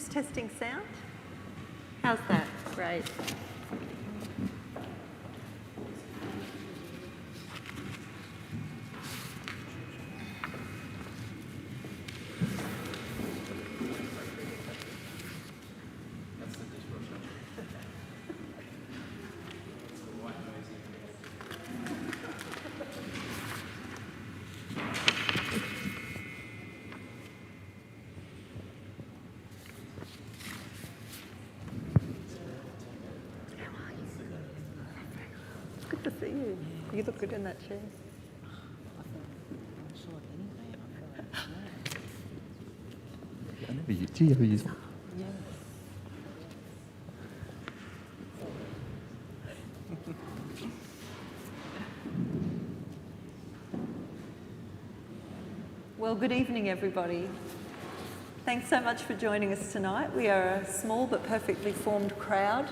Just testing sound. How's that? Great. Good to see you. You look good in that chair. Do you ever use? Well, good evening, everybody. Thanks so much for joining us tonight. We are a small but perfectly formed crowd.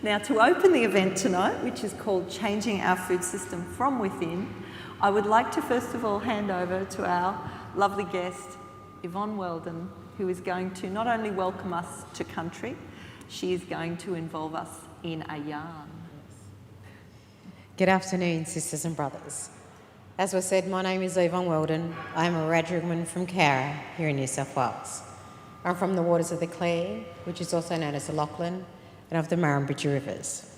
Now, to open the event tonight, which is called Changing Our Food System from Within, I would like to first of all hand over to our lovely guest, Yvonne Weldon, who is going to not only welcome us to country, she is going to involve us in a yarn. Good afternoon, sisters and brothers. As was said, my name is Yvonne Weldon. I am a Wiradjuri woman from Cowra, here in New South Wales. I'm from the waters of the Clare, which is also known as the Lachlan, and of the Murrumbidgee Rivers.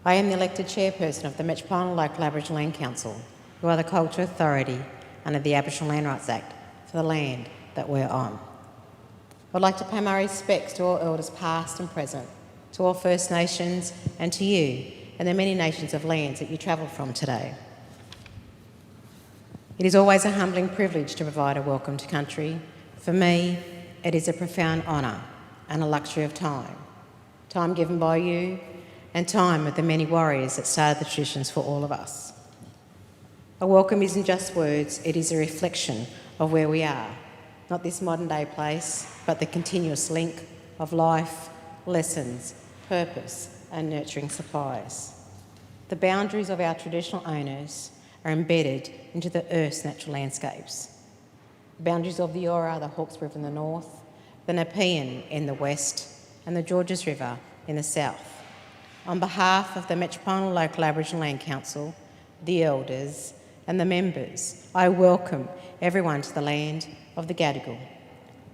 I am the elected chairperson of the Metropolitan Local Aboriginal Land Council, who are the culture authority under the Aboriginal Land Rights Act for the land that we're on. I'd like to pay my respects to all elders past and present, to all First Nations and to you and the many nations of lands that you travelled from today. It is always a humbling privilege to provide a welcome to country. For me, it is a profound honour and a luxury of time. Time given by you and time with the many warriors that started the traditions for all of us. A welcome isn't just words, it is a reflection of where we are. Not this modern day place, but the continuous link of life, lessons, purpose and nurturing supplies. The boundaries of our traditional owners are embedded into the Earth's natural landscapes. The boundaries of the Eora, the Hawkes River in the north, the Nepean in the west and the Georges River in the south. On behalf of the Metropolitan Local Aboriginal Land Council, the elders and the members, I welcome everyone to the land of the Gadigal.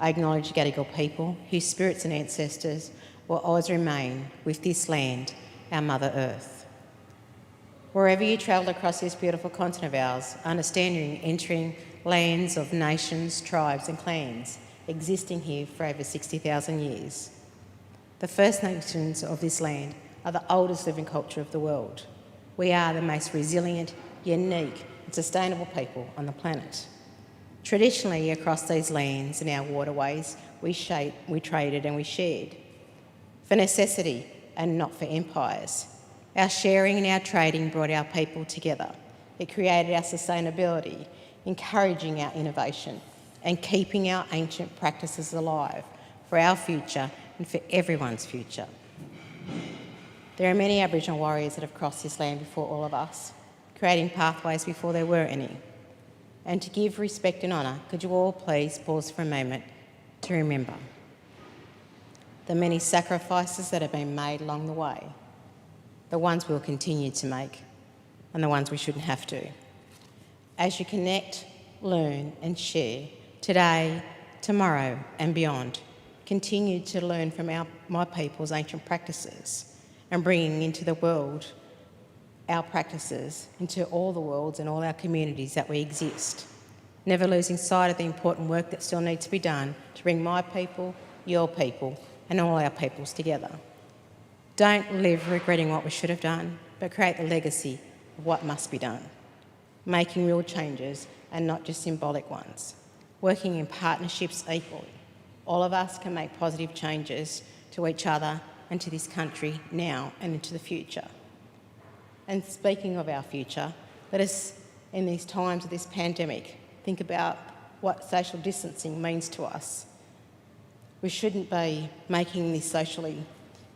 I acknowledge the Gadigal people whose spirits and ancestors will always remain with this land, our Mother Earth. Wherever you travel across this beautiful continent of ours, understanding entering lands of nations, tribes and clans existing here for over 60,000 years. The First Nations of this land are the oldest living culture of the world. We are the most resilient, unique and sustainable people on the planet. Traditionally, across these lands and our waterways, we traded and we shared. For necessity and not for empires. Our sharing and our trading brought our people together. It created our sustainability, encouraging our innovation and keeping our ancient practices alive for our future and for everyone's future. There are many Aboriginal warriors that have crossed this land before all of us, creating pathways before there were any. And to give respect and honour, could you all please pause for a moment to remember the many sacrifices that have been made along the way, the ones we'll continue to make, and the ones we shouldn't have to. As you connect, learn and share today, tomorrow and beyond, continue to learn from my people's ancient practices and bringing into the world our practices into all the worlds and all our communities that we exist. Never losing sight of the important work that still needs to be done to bring my people, your people and all our peoples together. Don't live regretting what we should have done, but create the legacy of what must be done. Making real changes and not just symbolic ones. Working in partnerships equally. All of us can make positive changes to each other and to this country now and into the future. And speaking of our future, let us, in these times of this pandemic, think about what social distancing means to us. We shouldn't be making this socially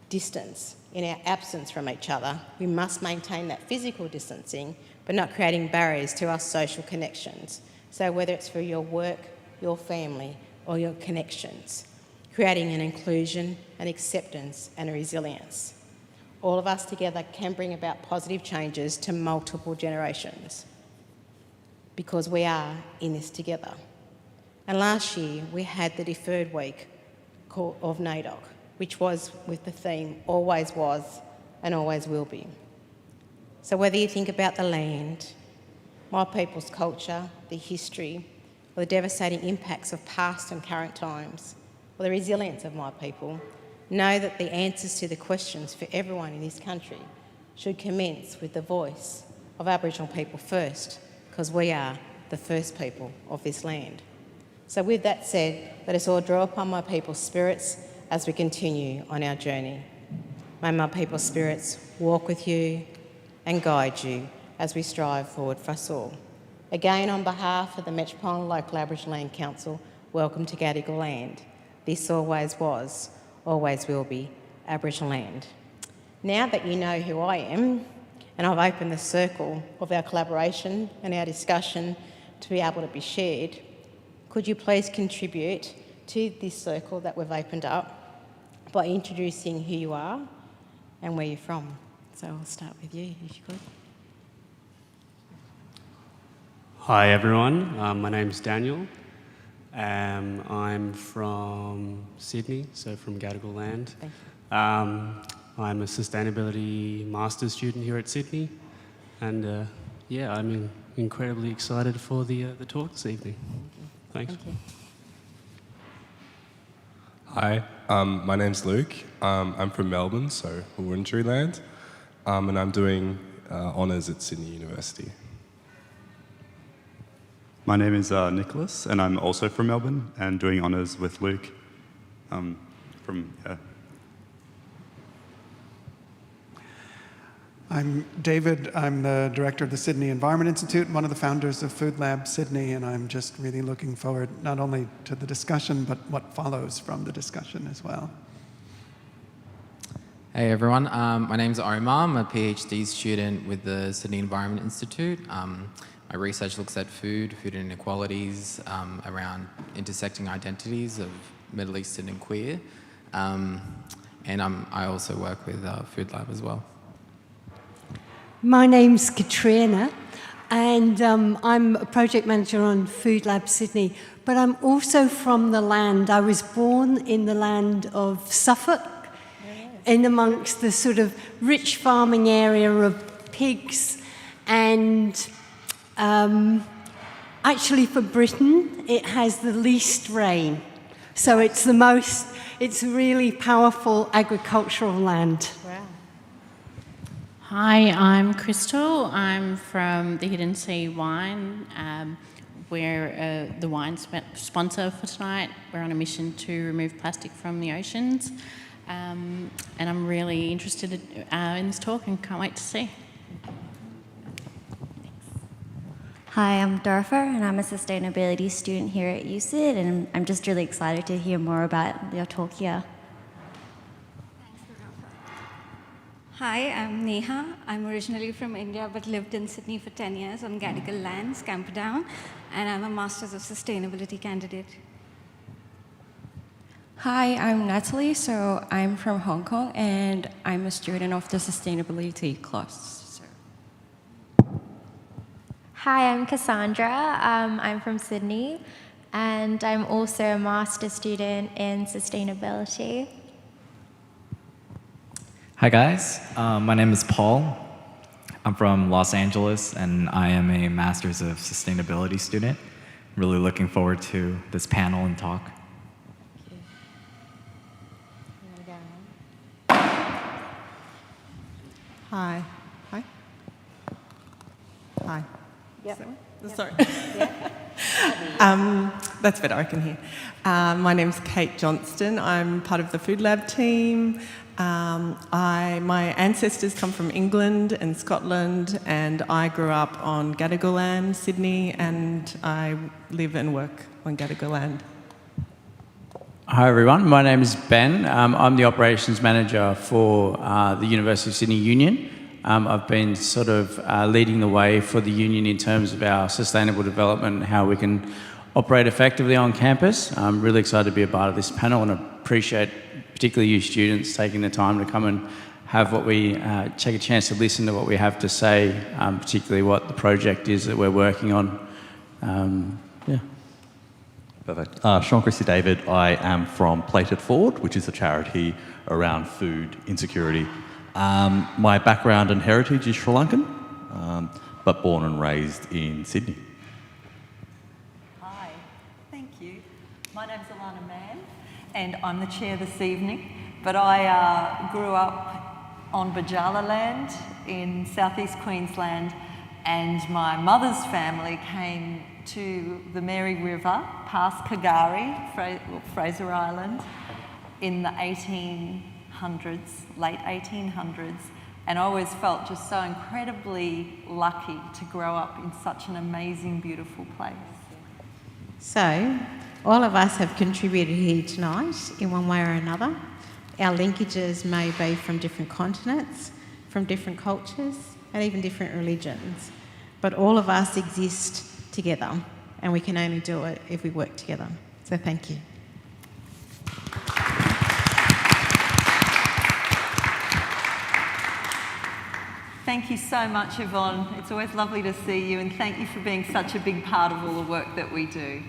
distance in our absence from each other. We must maintain that physical distancing, but not creating barriers to our social connections. So whether it's for your work, your family, or your connections, creating an inclusion, an acceptance and a resilience. All of us together can bring about positive changes to multiple generations because we are in this together. And last year we had the deferred week of NAIDOC, which was with the theme Always Was and Always Will Be. So whether you think about the land, my people's culture, the history, or the devastating impacts of past and current times, or the resilience of my people, know that the answers to the questions for everyone in this country should commence with the voice of Aboriginal people first, because we are the first people of this land. So with that said, let us all draw upon my people's spirits as we continue on our journey. May my people's spirits walk with you and guide you as we strive forward for us all. Again, on behalf of the Metropolitan Local Aboriginal Land Council, welcome to Gadigal land. This always was, always will be Aboriginal land. Now that you know who I am, and I've opened the circle of our collaboration and our discussion to be able to be shared, could you please contribute to this circle that we've opened up by introducing who you are and where you're from? So I'll start with you, if you could. Hi everyone, my name's Daniel. I'm from Sydney, so from Gadigal land. Thank you. I'm a sustainability master's student here at Sydney, and yeah, I'm incredibly excited for the talk this evening. Thanks. Thank you. Hi, my name's Luke. I'm from Melbourne, so Wurundjeri land, and I'm doing honours at Sydney University. My name is Nicholas, and I'm also from Melbourne and doing honours with Luke I'm David. I'm the director of the Sydney Environment Institute, one of the founders of FoodLab Sydney, and I'm just really looking forward not only to the discussion, but what follows from the discussion as well. Hey everyone, my name's Omar. I'm a PhD student with the Sydney Environment Institute. My research looks at food inequalities around intersecting identities of Middle Eastern and queer. And I also work with FoodLab as well. My name's Katrina, and I'm a project manager on FoodLab Sydney, but I'm also from the land. I was born in the land of Suffolk, in amongst the sort of rich farming area of pigs, and actually for Britain, it has the least rain. So it's it's a really powerful agricultural land. Wow. Hi, I'm Crystal. I'm from the Hidden Sea Wine. We're the wine sponsor for tonight. We're on a mission to remove plastic from the oceans. And I'm really interested in this talk and can't wait to see. Hi, I'm Dorfa, and I'm a sustainability student here at USyd, and I'm just really excited to hear more about your talk here. Hi, I'm Neha. I'm originally from India but lived in Sydney for 10 years on Gadigal lands, Camperdown, and I'm a Masters of Sustainability candidate. Hi, I'm Natalie. So I'm from Hong Kong and I'm a student of the Sustainability class. Hi, I'm Cassandra. I'm from Sydney and I'm also a master's student in sustainability. Hi guys, my name is Paul. I'm from Los Angeles and I am a Masters of Sustainability student. Really looking forward to this panel and talk. Hi. Hi. Hi. Yep. Sorry. That's better, I can hear. My name's Kate Johnston. I'm part of the FoodLab team. My ancestors come from England and Scotland, and I grew up on Gadigal land, Sydney, and I live and work on Gadigal land. Hi everyone, my name is Ben. I'm the operations manager for the University of Sydney Union. I've been sort of leading the way for the union in terms of our sustainable development and how we can operate effectively on campus. I'm really excited to be a part of this panel and appreciate particularly you students taking the time to come and have what we take a chance to listen to what we have to say, particularly what the project is that we're working on. Yeah. Perfect. Shaun Christie-David. I am from Plated Forward, which is a charity around food insecurity. My background and heritage is Sri Lankan, but born and raised in Sydney. Hi, thank you. My name's Alana Mann, and I'm the chair this evening. But I grew up on Bajala land in southeast Queensland, and my mother's family came to the Mary River past Kagari, Fraser Island, in the 1800s, late 1800s, and I always felt just so incredibly lucky to grow up in such an amazing, beautiful place. So, all of us have contributed here tonight in one way or another. Our linkages may be from different continents, from different cultures, and even different religions. But all of us exist together, and we can only do it if we work together. So thank you. Thank you so much, Yvonne. It's always lovely to see you, and thank you for being such a big part of all the work that we do.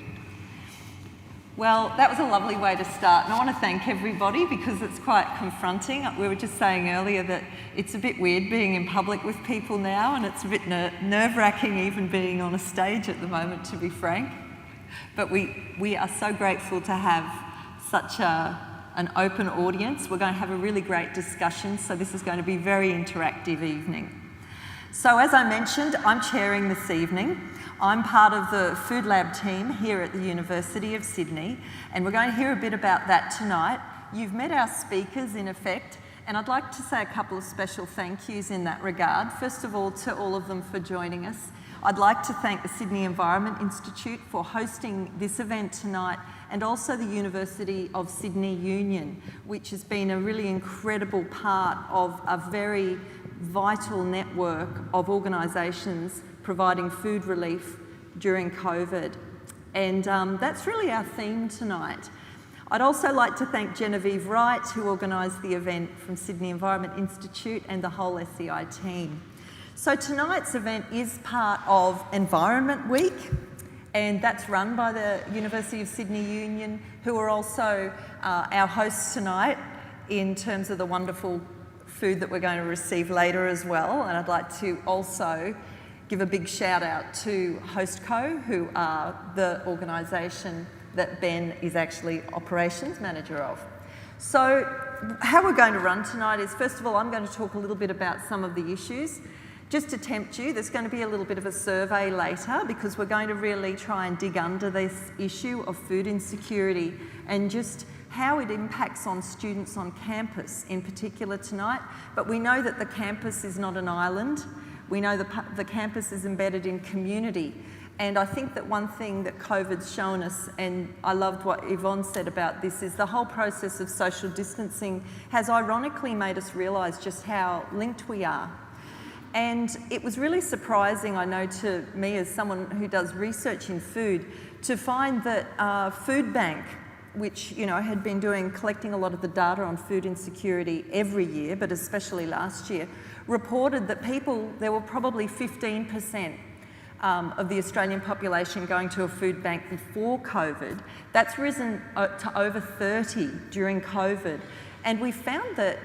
Well, that was a lovely way to start, and I want to thank everybody because it's quite confronting. We were just saying earlier that it's a bit weird being in public with people now, and it's a bit nerve-wracking even being on a stage at the moment, to be frank. But we are so grateful to have such an open audience. We're going to have a really great discussion, so this is going to be a very interactive evening. So as I mentioned, I'm chairing this evening. I'm part of the FoodLab team here at the University of Sydney, and we're going to hear a bit about that tonight. You've met our speakers in effect, and I'd like to say a couple of special thank yous in that regard. First of all, to all of them for joining us. I'd like to thank the Sydney Environment Institute for hosting this event tonight, and also the University of Sydney Union, which has been a really incredible part of a very vital network of organisations providing food relief during COVID. And that's really our theme tonight. I'd also like to thank Genevieve Wright, who organised the event from Sydney Environment Institute, and the whole SEI team. So tonight's event is part of Environment Week, and that's run by the University of Sydney Union, who are also our hosts tonight in terms of the wonderful food that we're going to receive later as well. And I'd like to also give a big shout out to HostCo, who are the organisation that Ben is actually operations manager of. So how we're going to run tonight is, first of all, I'm going to talk a little bit about some of the issues. Just to tempt you, there's going to be a little bit of a survey later, because we're going to really try and dig under this issue of food insecurity and just how it impacts on students on campus in particular tonight. But we know that the campus is not an island. We know the campus is embedded in community. And I think that one thing that COVID's shown us, and I loved what Yvonne said about this, is the whole process of social distancing has ironically made us realise just how linked we are. And it was really surprising, I know, to me as someone who does research in food, to find that Food Bank, which had been collecting a lot of the data on food insecurity every year, but especially last year, reported that there were probably 15% of the Australian population going to a food bank before COVID. That's risen to over 30 during COVID. And we found that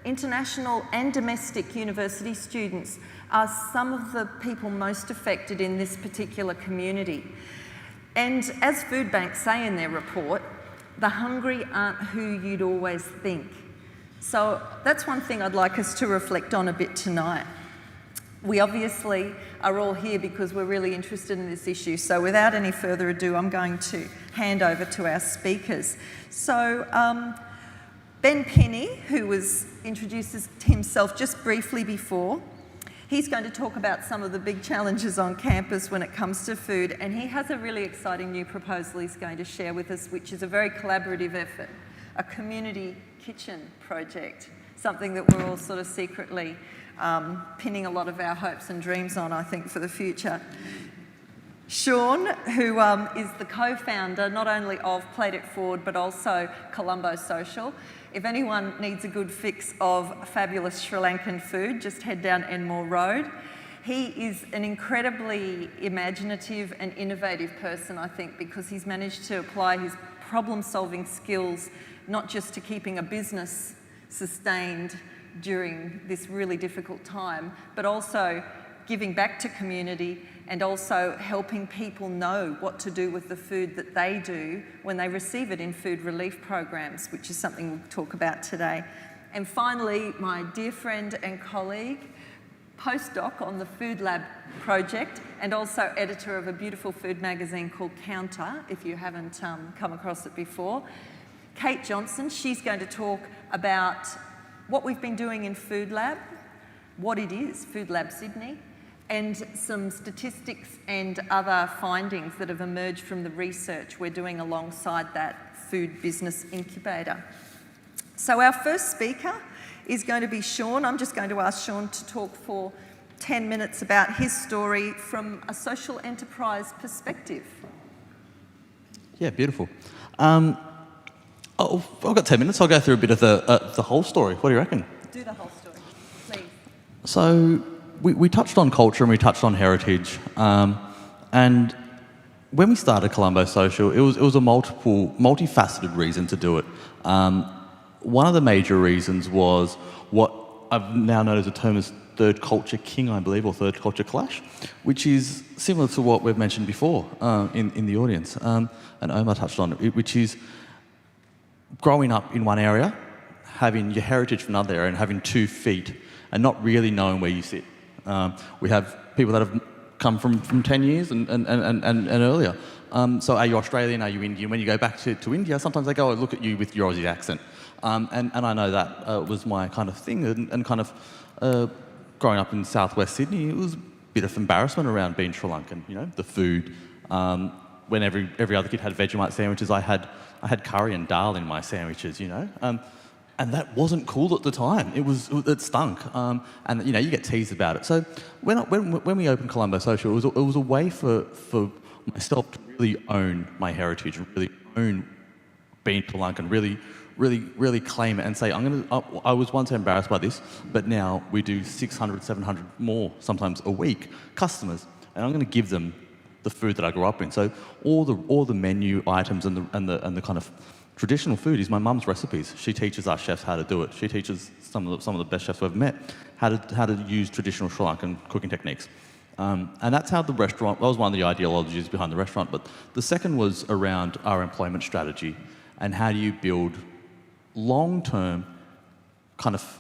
international and domestic university students are some of the people most affected in this particular community. And as food banks say in their report, the hungry aren't who you'd always think. So that's one thing I'd like us to reflect on a bit tonight. We obviously are all here because we're really interested in this issue. So without any further ado, I'm going to hand over to our speakers. So Ben Pinney, who was introduced himself just briefly before, he's going to talk about some of the big challenges on campus when it comes to food, and he has a really exciting new proposal he's going to share with us, which is a very collaborative effort, a community kitchen project, something that we're all sort of secretly pinning a lot of our hopes and dreams on, I think, for the future. Shaun, who is the co-founder not only of Plate It Forward but also Colombo Social. If anyone needs a good fix of fabulous Sri Lankan food, just head down Enmore Road. He is an incredibly imaginative and innovative person, I think, because he's managed to apply his problem-solving skills not just to keeping a business sustained during this really difficult time, but also giving back to community and also helping people know what to do with the food that they do when they receive it in food relief programs, which is something we'll talk about today. And finally, my dear friend and colleague, postdoc on the FoodLab project and also editor of a beautiful food magazine called Counter, if you haven't come across it before, Kate Johnston. She's going to talk about what we've been doing in FoodLab, what it is, FoodLab Sydney, and some statistics and other findings that have emerged from the research we're doing alongside that food business incubator. So our first speaker is going to be Shaun. I'm just going to ask Shaun to talk for 10 minutes about his story from a social enterprise perspective. Yeah, beautiful. I've got 10 minutes. I'll go through a bit of the whole story. What do you reckon? Do the whole story, please. So we touched on culture and we touched on heritage. And when we started Colombo Social, it was a multifaceted reason to do it. One of the major reasons was what I've now known as a term as third culture king, I believe, or third culture clash, which is similar to what we've mentioned before in the audience, and Omar touched on it, which is growing up in one area, having your heritage from another area and having 2 feet and not really knowing where you sit. We have people that have come from 10 years and earlier. So are you Australian, are you Indian? When you go back to India, sometimes they go, oh, look at you with your Aussie accent. And I know that was my kind of thing, and kind of growing up in southwest Sydney, it was a bit of embarrassment around being Sri Lankan, you know, the food. When every other kid had Vegemite sandwiches, I had curry and dal in my sandwiches, you know. And that wasn't cool at the time. It stunk, and you know, you get teased about it. So when we opened Colombo Social, it was a way for myself to really own my heritage, really own being Sri Lankan, really claim it and say, I was once embarrassed by this, but now we do 600, 700 more, sometimes a week, customers, and I'm going to give them the food that I grew up in. So all the menu items and the kind of traditional food is my mum's recipes. She teaches us chefs how to do it. She teaches some of the best chefs we've met how to use traditional Sri Lankan cooking techniques. And that's how the restaurant, that was one of the ideologies behind the restaurant, but the second was around our employment strategy and how do you build long-term kind of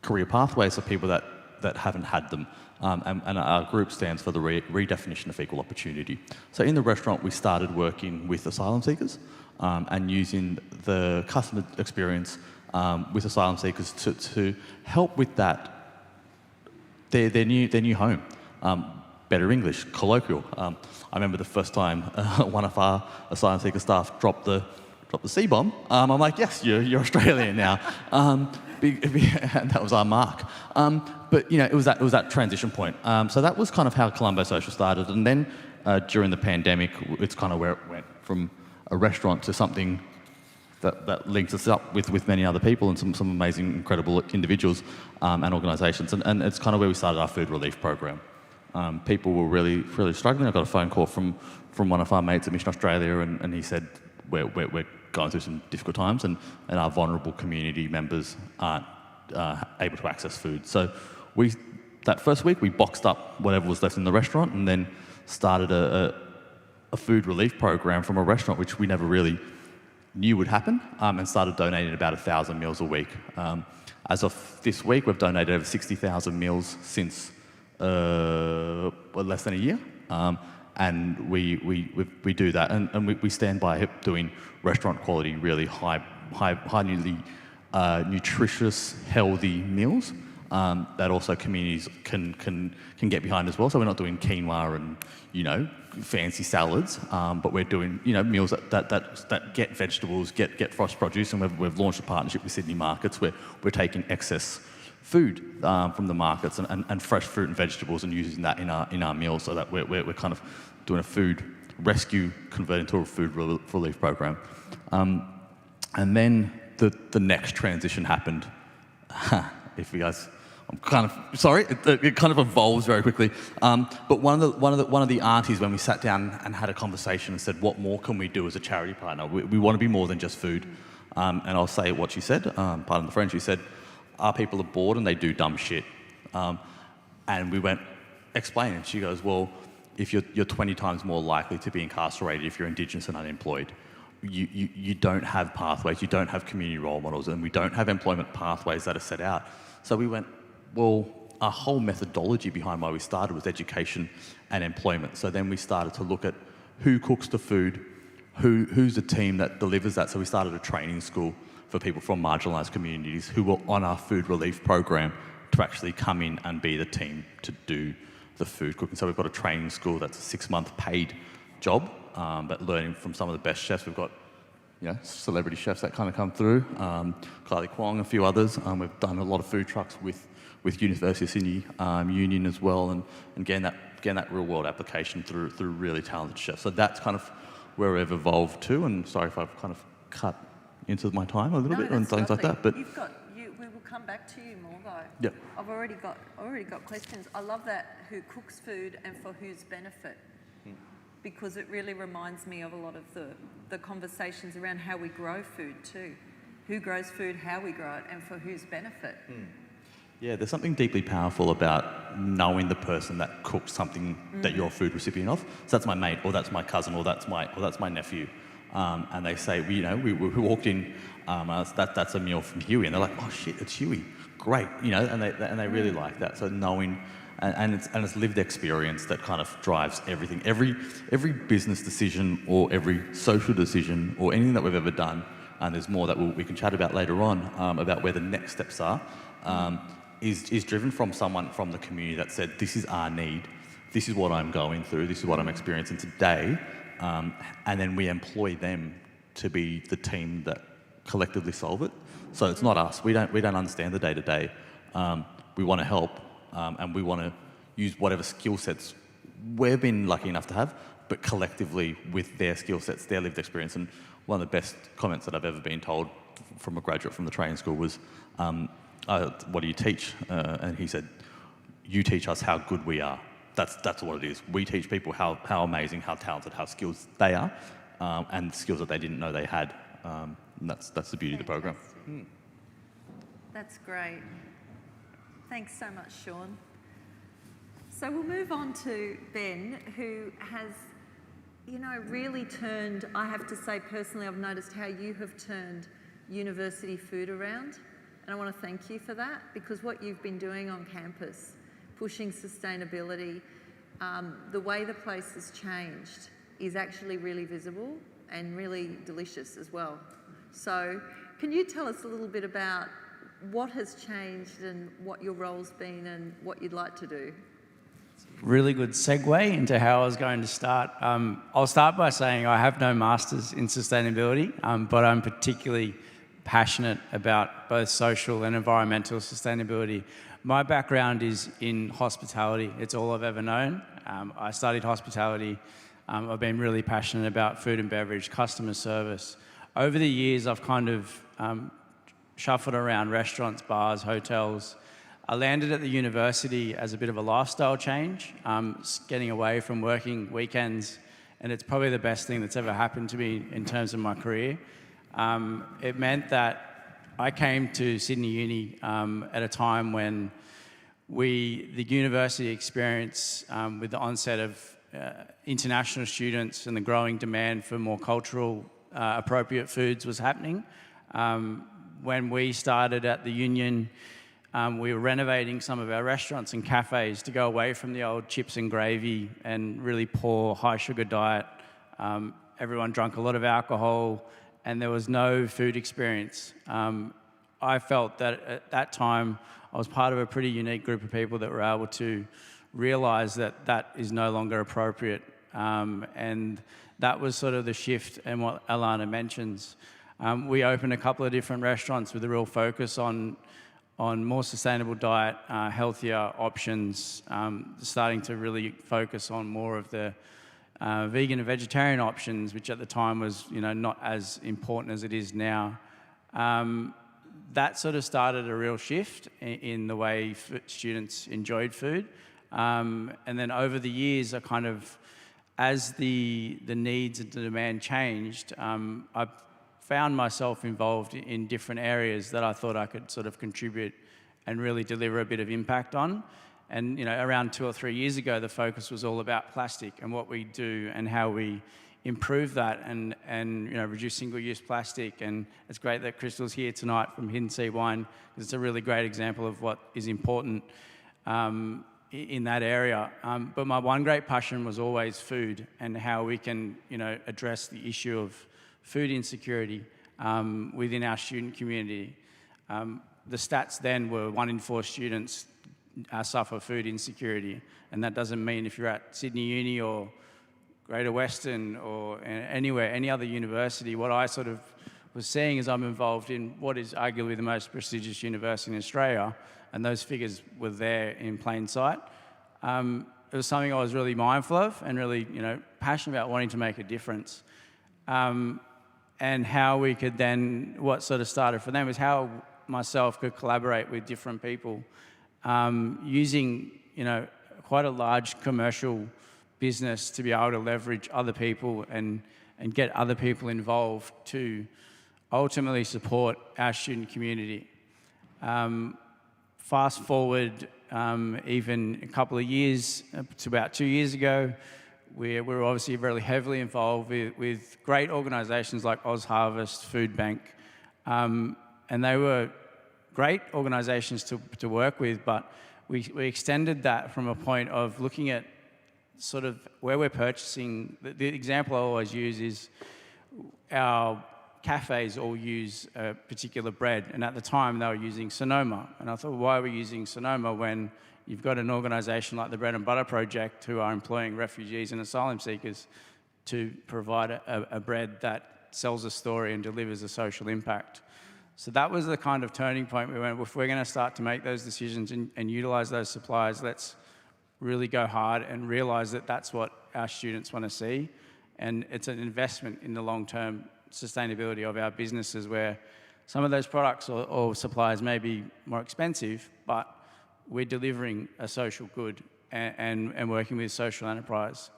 career pathways for people that haven't had them. And our group stands for the redefinition of equal opportunity. So in the restaurant, we started working with asylum seekers and using the customer experience with asylum seekers to help with that, their new home. Better English, colloquial. I remember the first time one of our asylum seeker staff dropped the C-bomb. I'm like, yes, you're Australian now. And that was our mark. But you know, it was that transition point. So that was kind of how Colombo Social started. And then during the pandemic, it's kind of where it went from a restaurant to something that links us up with many other people and some amazing, incredible individuals and organisations. And it's kind of where we started our food relief program. People were really struggling. I got a phone call from one of our mates at Mission Australia, and he said, we're going through some difficult times, and our vulnerable community members aren't able to access food. So that first week, we boxed up whatever was left in the restaurant and then started a food relief program from a restaurant, which we never really knew would happen, and started donating about 1,000 meals a week. As of this week, we've donated over 60,000 meals since less than a year. And we do that, and we stand by doing restaurant quality, really highly nutritious, healthy meals that also communities can get behind as well. So we're not doing quinoa and, you know, fancy salads, but we're doing, you know, meals that get vegetables, get fresh produce, and we've launched a partnership with Sydney Markets where we're taking excess food from the markets and fresh fruit and vegetables and using that in our meals, so that we're kind of doing a food rescue converting to a food relief program. And then the next transition happened. If you guys, I'm kind of sorry, it kind of evolves very quickly. But one of the aunties, when we sat down and had a conversation and said, what more can we do as a charity partner? We want to be more than just food. And I'll say what she said, pardon the French, she said, our people are bored and they do dumb shit. And we went, explain. And she goes, well, if you're 20 times more likely to be incarcerated if you're Indigenous and unemployed. You don't have pathways, you don't have community role models, and we don't have employment pathways that are set out. So we went, well, our whole methodology behind why we started was education and employment. So then we started to look at who cooks the food, who's the team that delivers that. So we started a training school for people from marginalised communities who were on our food relief program to actually come in and be the team to do the food cooking. So we've got a training school that's a 6-month paid job, but learning from some of the best chefs. We've got celebrity chefs that kind of come through, Kylie Kwong, a few others. We've done a lot of food trucks with University of Sydney Union as well, and getting that real world application through really talented chefs. So that's kind of where we've evolved to. And sorry if I've kind of cut into my time a little bit and things like that. But we will come back to you more though. Yeah. I've already got questions. I love that who cooks food and for whose benefit. Because it really reminds me of a lot of the conversations around how we grow food too. Who grows food, how we grow it, and for whose benefit. Yeah, there's something deeply powerful about knowing the person that cooks something that you're a food recipient of. So that's my mate, or that's my cousin, or that's my nephew. And they say, we walked in, that's a meal from Huey, and they're like, oh shit, it's Huey, great, and they really like that. So knowing. And it's lived experience that kind of drives everything. Every business decision or every social decision or anything that we've ever done, and there's more that we can chat about later on, about where the next steps are, is driven from someone from the community that said, this is our need, this is what I'm going through, this is what I'm experiencing today, and then we employ them to be the team that collectively solve it. So it's not us. We don't understand the day-to-day. We want to help. And we want to use whatever skill sets we've been lucky enough to have, but collectively with their skill sets, their lived experience. And one of the best comments that I've ever been told from a graduate from the training school was, what do you teach? And he said, you teach us how good we are. That's what it is. We teach people how amazing, how talented, how skilled they are, and skills that they didn't know they had. And that's the beauty of the program. That's great. Thanks so much, Shaun. So we'll move on to Ben, who has, really turned, I have to say personally, I've noticed how you have turned university food around. And I want to thank you for that, because what you've been doing on campus, pushing sustainability, the way the place has changed is actually really visible and really delicious as well. So can you tell us a little bit about what has changed and what your role's been and what you'd like to do? Really good segue into how I was going to start. I'll start by saying I have no masters in sustainability, but I'm particularly passionate about both social and environmental sustainability. My background is in hospitality. It's all I've ever known. I studied hospitality. I've been really passionate about food and beverage, customer service. Over the years, I've kind of shuffled around restaurants, bars, hotels. I landed at the university as a bit of a lifestyle change, getting away from working weekends, and it's probably the best thing that's ever happened to me in terms of my career. It meant that I came to Sydney Uni at a time when the university experience, with the onset of international students and the growing demand for more cultural appropriate foods was happening. When we started at the Union, we were renovating some of our restaurants and cafes to go away from the old chips and gravy and really poor, high-sugar diet. Everyone drank a lot of alcohol, and there was no food experience. I felt that at that time, I was part of a pretty unique group of people that were able to realise that that is no longer appropriate. And that was sort of the shift and what Alana mentions. We opened a couple of different restaurants with a real focus on more sustainable diet, healthier options, starting to really focus on more of the vegan and vegetarian options, which at the time was, not as important as it is now. That sort of started a real shift in the way students enjoyed food. And then over the years, as the needs and the demand changed, I found myself involved in different areas that I thought I could sort of contribute and really deliver a bit of impact on. And around 2 or 3 years ago, the focus was all about plastic and what we do and how we improve that and reduce single-use plastic. And it's great that Crystal's here tonight from Hidden Sea Wine, because it's a really great example of what is important in that area. But my one great passion was always food and how we can address the issue of food insecurity within our student community. The stats then were 1 in 4 students suffer food insecurity, and that doesn't mean if you're at Sydney Uni or Greater Western or anywhere, any other university. What I sort of was seeing is I'm involved in what is arguably the most prestigious university in Australia, and those figures were there in plain sight. It was something I was really mindful of and really, passionate about wanting to make a difference. And how we could then, what sort of started for them is how myself could collaborate with different people using, quite a large commercial business to be able to leverage other people and get other people involved to ultimately support our student community. Fast forward even a couple of years, to about 2 years ago, we were obviously really heavily involved with great organisations like Oz Harvest, Food Bank, and they were great organisations to work with, but we extended that from a point of looking at sort of where we're purchasing. The example I always use is our cafes all use a particular bread, and at the time they were using Sonoma. And I thought, why are we using Sonoma when you've got an organisation like the Bread and Butter Project who are employing refugees and asylum seekers to provide a bread that sells a story and delivers a social impact? So that was the kind of turning point. We went, if we're going to start to make those decisions and utilise those suppliers, let's really go hard and realise that that's what our students want to see. And it's an investment in the long-term sustainability of our businesses, where some of those products or suppliers may be more expensive, but we're delivering a social good and working with social enterprise.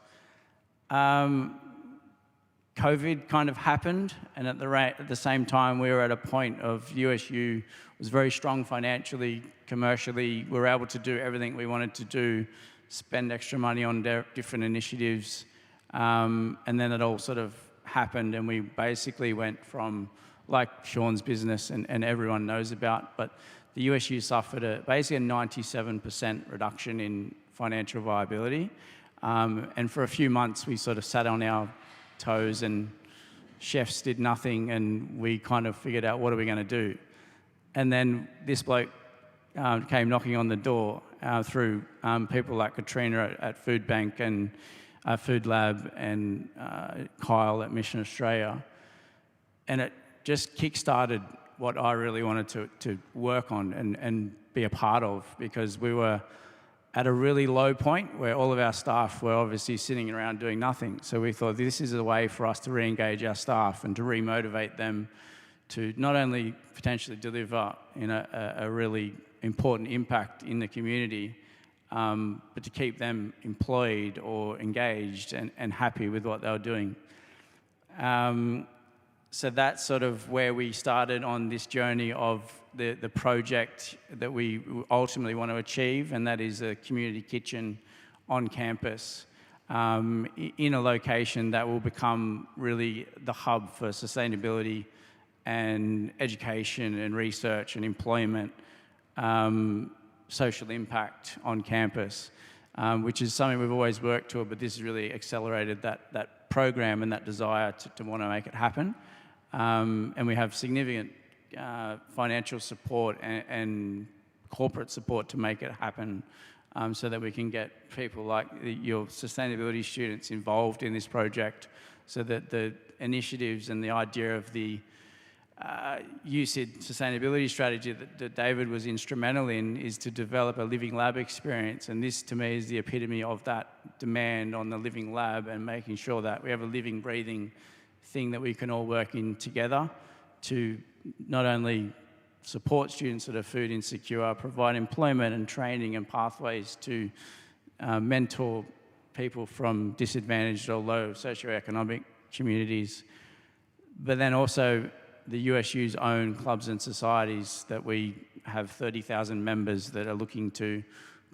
COVID kind of happened, and at the same time, we were at a point of USU was very strong financially, commercially. We were able to do everything we wanted to do, spend extra money on different initiatives, and then it all sort of happened, and we basically went from, like Shaun's business and everyone knows about, but the USU suffered basically a 97% reduction in financial viability, and for a few months we sort of sat on our toes and chefs did nothing, and we kind of figured out, what are we going to do? And then this bloke came knocking on the door through people like Katrina at Food Bank and FoodLab and Kyle at Mission Australia, and it just kick-started what I really wanted to work on and be a part of, because we were at a really low point where all of our staff were obviously sitting around doing nothing. So we thought this is a way for us to re-engage our staff and to re-motivate them to not only potentially deliver a really important impact in the community, but to keep them employed or engaged and happy with what they were doing. So that's sort of where we started on this journey of the project that we ultimately want to achieve, and that is a community kitchen on campus in a location that will become really the hub for sustainability and education and research and employment, social impact on campus, which is something we've always worked toward, but this has really accelerated that program and that desire to want to make it happen. And we have significant financial support and corporate support to make it happen, so that we can get people like your sustainability students involved in this project, so that the initiatives and the idea of the UCID sustainability strategy that David was instrumental in is to develop a living lab experience. And this, to me, is the epitome of that demand on the living lab and making sure that we have a living, breathing thing that we can all work in together to not only support students that are food insecure, provide employment and training and pathways to mentor people from disadvantaged or low socioeconomic communities, but then also the USU's own clubs and societies that we have 30,000 members that are looking to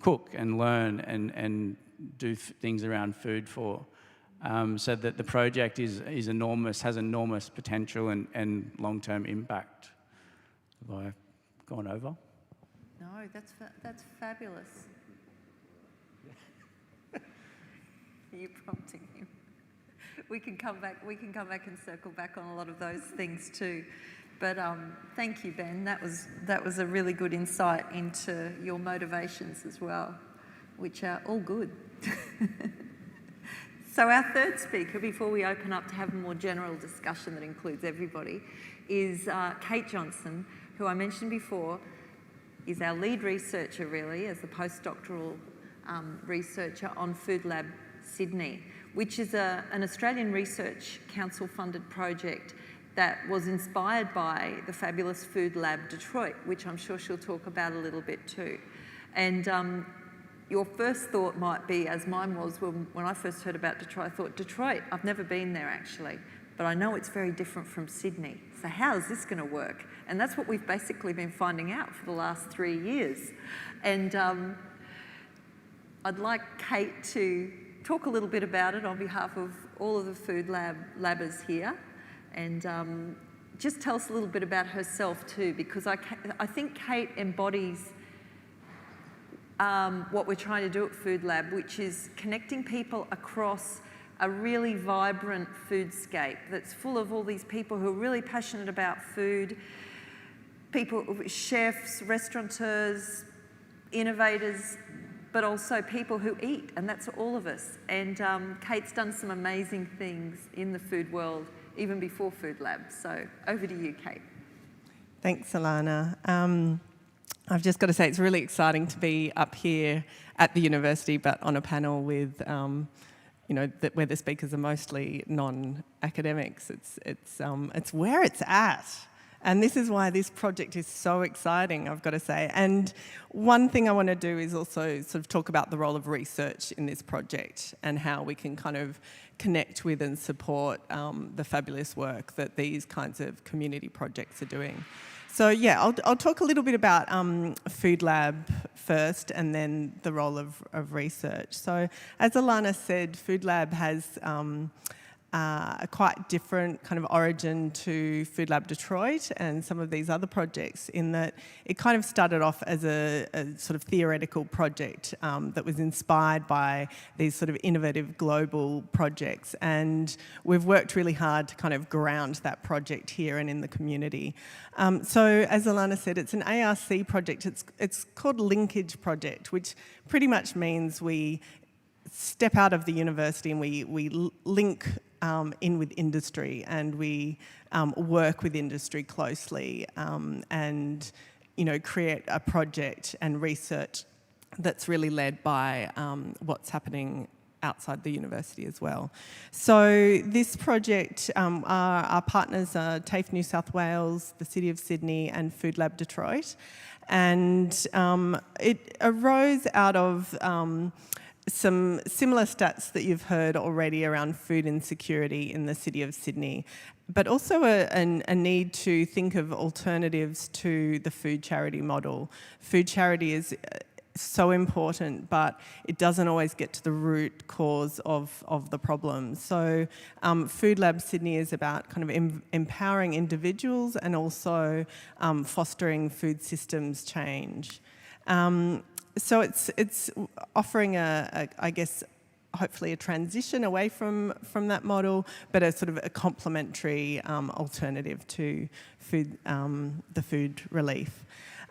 cook and learn and do things around food for. So that the project is enormous, has enormous potential and long-term impact. Have I gone over? No, that's fabulous. Are you prompting him? We can come back and circle back on a lot of those things too. But thank you, Ben. That was a really good insight into your motivations as well, which are all good. So our third speaker, before we open up to have a more general discussion that includes everybody, is Kate Johnston, who I mentioned before is our lead researcher really as the postdoctoral researcher on FoodLab Sydney, which is an Australian Research Council funded project that was inspired by the fabulous FoodLab Detroit, which I'm sure she'll talk about a little bit too. And your first thought might be, as mine was when I first heard about Detroit, I thought, Detroit, I've never been there actually, but I know it's very different from Sydney. So how is this going to work? And that's what we've basically been finding out for the last 3 years. And I'd like Kate to talk a little bit about it on behalf of all of the FoodLab labbers here, and just tell us a little bit about herself too, because I think Kate embodies what we're trying to do at FoodLab, which is connecting people across a really vibrant foodscape that's full of all these people who are really passionate about food, people, chefs, restaurateurs, innovators, but also people who eat, and that's all of us. And Kate's done some amazing things in the food world, even before FoodLab. So over to you, Kate. Thanks, Alana. I've just got to say it's really exciting to be up here at the university, but on a panel with, where the speakers are mostly non-academics. It's where it's at. And this is why this project is so exciting, I've got to say. And one thing I want to do is also sort of talk about the role of research in this project and how we can kind of connect with and support the fabulous work that these kinds of community projects are doing. So yeah, I'll talk a little bit about FoodLab first and then the role of research. So as Alana said, FoodLab has a quite different kind of origin to FoodLab Detroit and some of these other projects, in that it kind of started off as a sort of theoretical project that was inspired by these sort of innovative global projects. And we've worked really hard to kind of ground that project here and in the community. So as Alana said, it's an ARC project. It's called Linkage Project, which pretty much means we step out of the university and we link in with industry, and we work with industry closely and create a project and research that's really led by what's happening outside the university as well. So this project, our partners are TAFE New South Wales, the City of Sydney and FoodLab Detroit, and it arose out of some similar stats that you've heard already around food insecurity in the City of Sydney, but also a need to think of alternatives to the food charity model. Food charity is so important, but it doesn't always get to the root cause of the problem. So FoodLab Sydney is about kind of empowering individuals and also fostering food systems change. So it's offering I guess, hopefully a transition away from that model, but a sort of a complementary alternative to the food relief.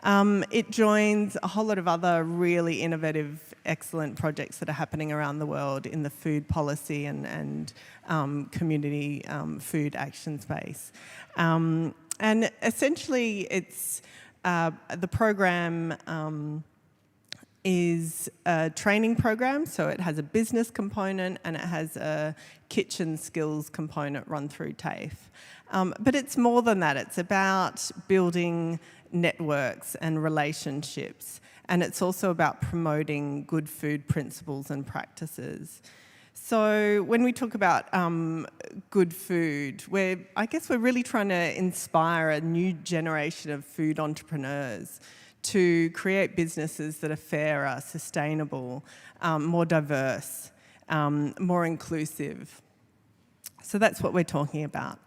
It joins a whole lot of other really innovative, excellent projects that are happening around the world in the food policy and community food action space. And essentially, it's the program is a training program, so it has a business component and it has a kitchen skills component run through TAFE. But it's more than that. It's about building networks and relationships, and it's also about promoting good food principles and practices. So when we talk about good food, I guess we're really trying to inspire a new generation of food entrepreneurs to create businesses that are fairer, sustainable, more diverse, more inclusive. So that's what we're talking about.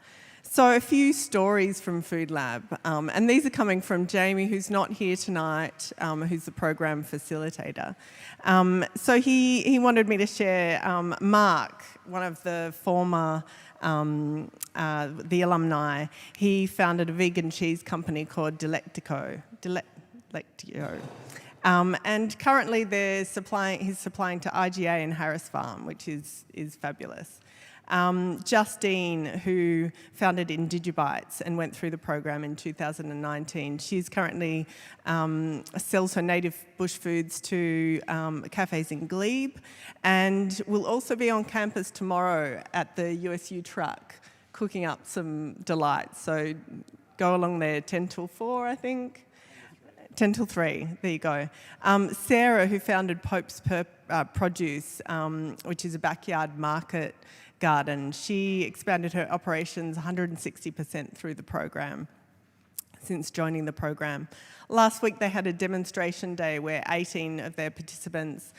So a few stories from FoodLab, and these are coming from Jamie, who's not here tonight, who's the program facilitator. So he wanted me to share Mark, one of the former, the alumni. He founded a vegan cheese company called Delectico. And currently he's supplying to IGA and Harris Farm, which is fabulous. Justine, who founded Indigibites and went through the program in 2019, she's currently sells her native bush foods to cafes in Glebe, and will also be on campus tomorrow at the USU truck cooking up some delights. So go along there 10 till 4, I think. 10 till 3, there you go. Sarah, who founded Pope's Produce, which is a backyard market garden, she expanded her operations 160% through the program since joining the program. Last week they had a demonstration day where 18 of their participants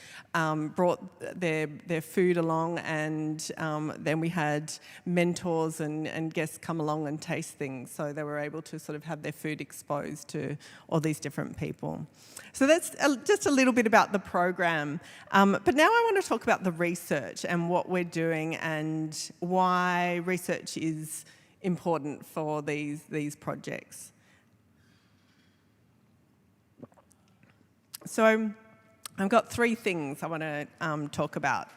brought their food along, and then we had mentors and guests come along and taste things, so they were able to sort of have their food exposed to all these different people. So that's just a little bit about the program. But now I want to talk about the research and what we're doing and why research is important for these projects. So I've got 3 things I want to talk about.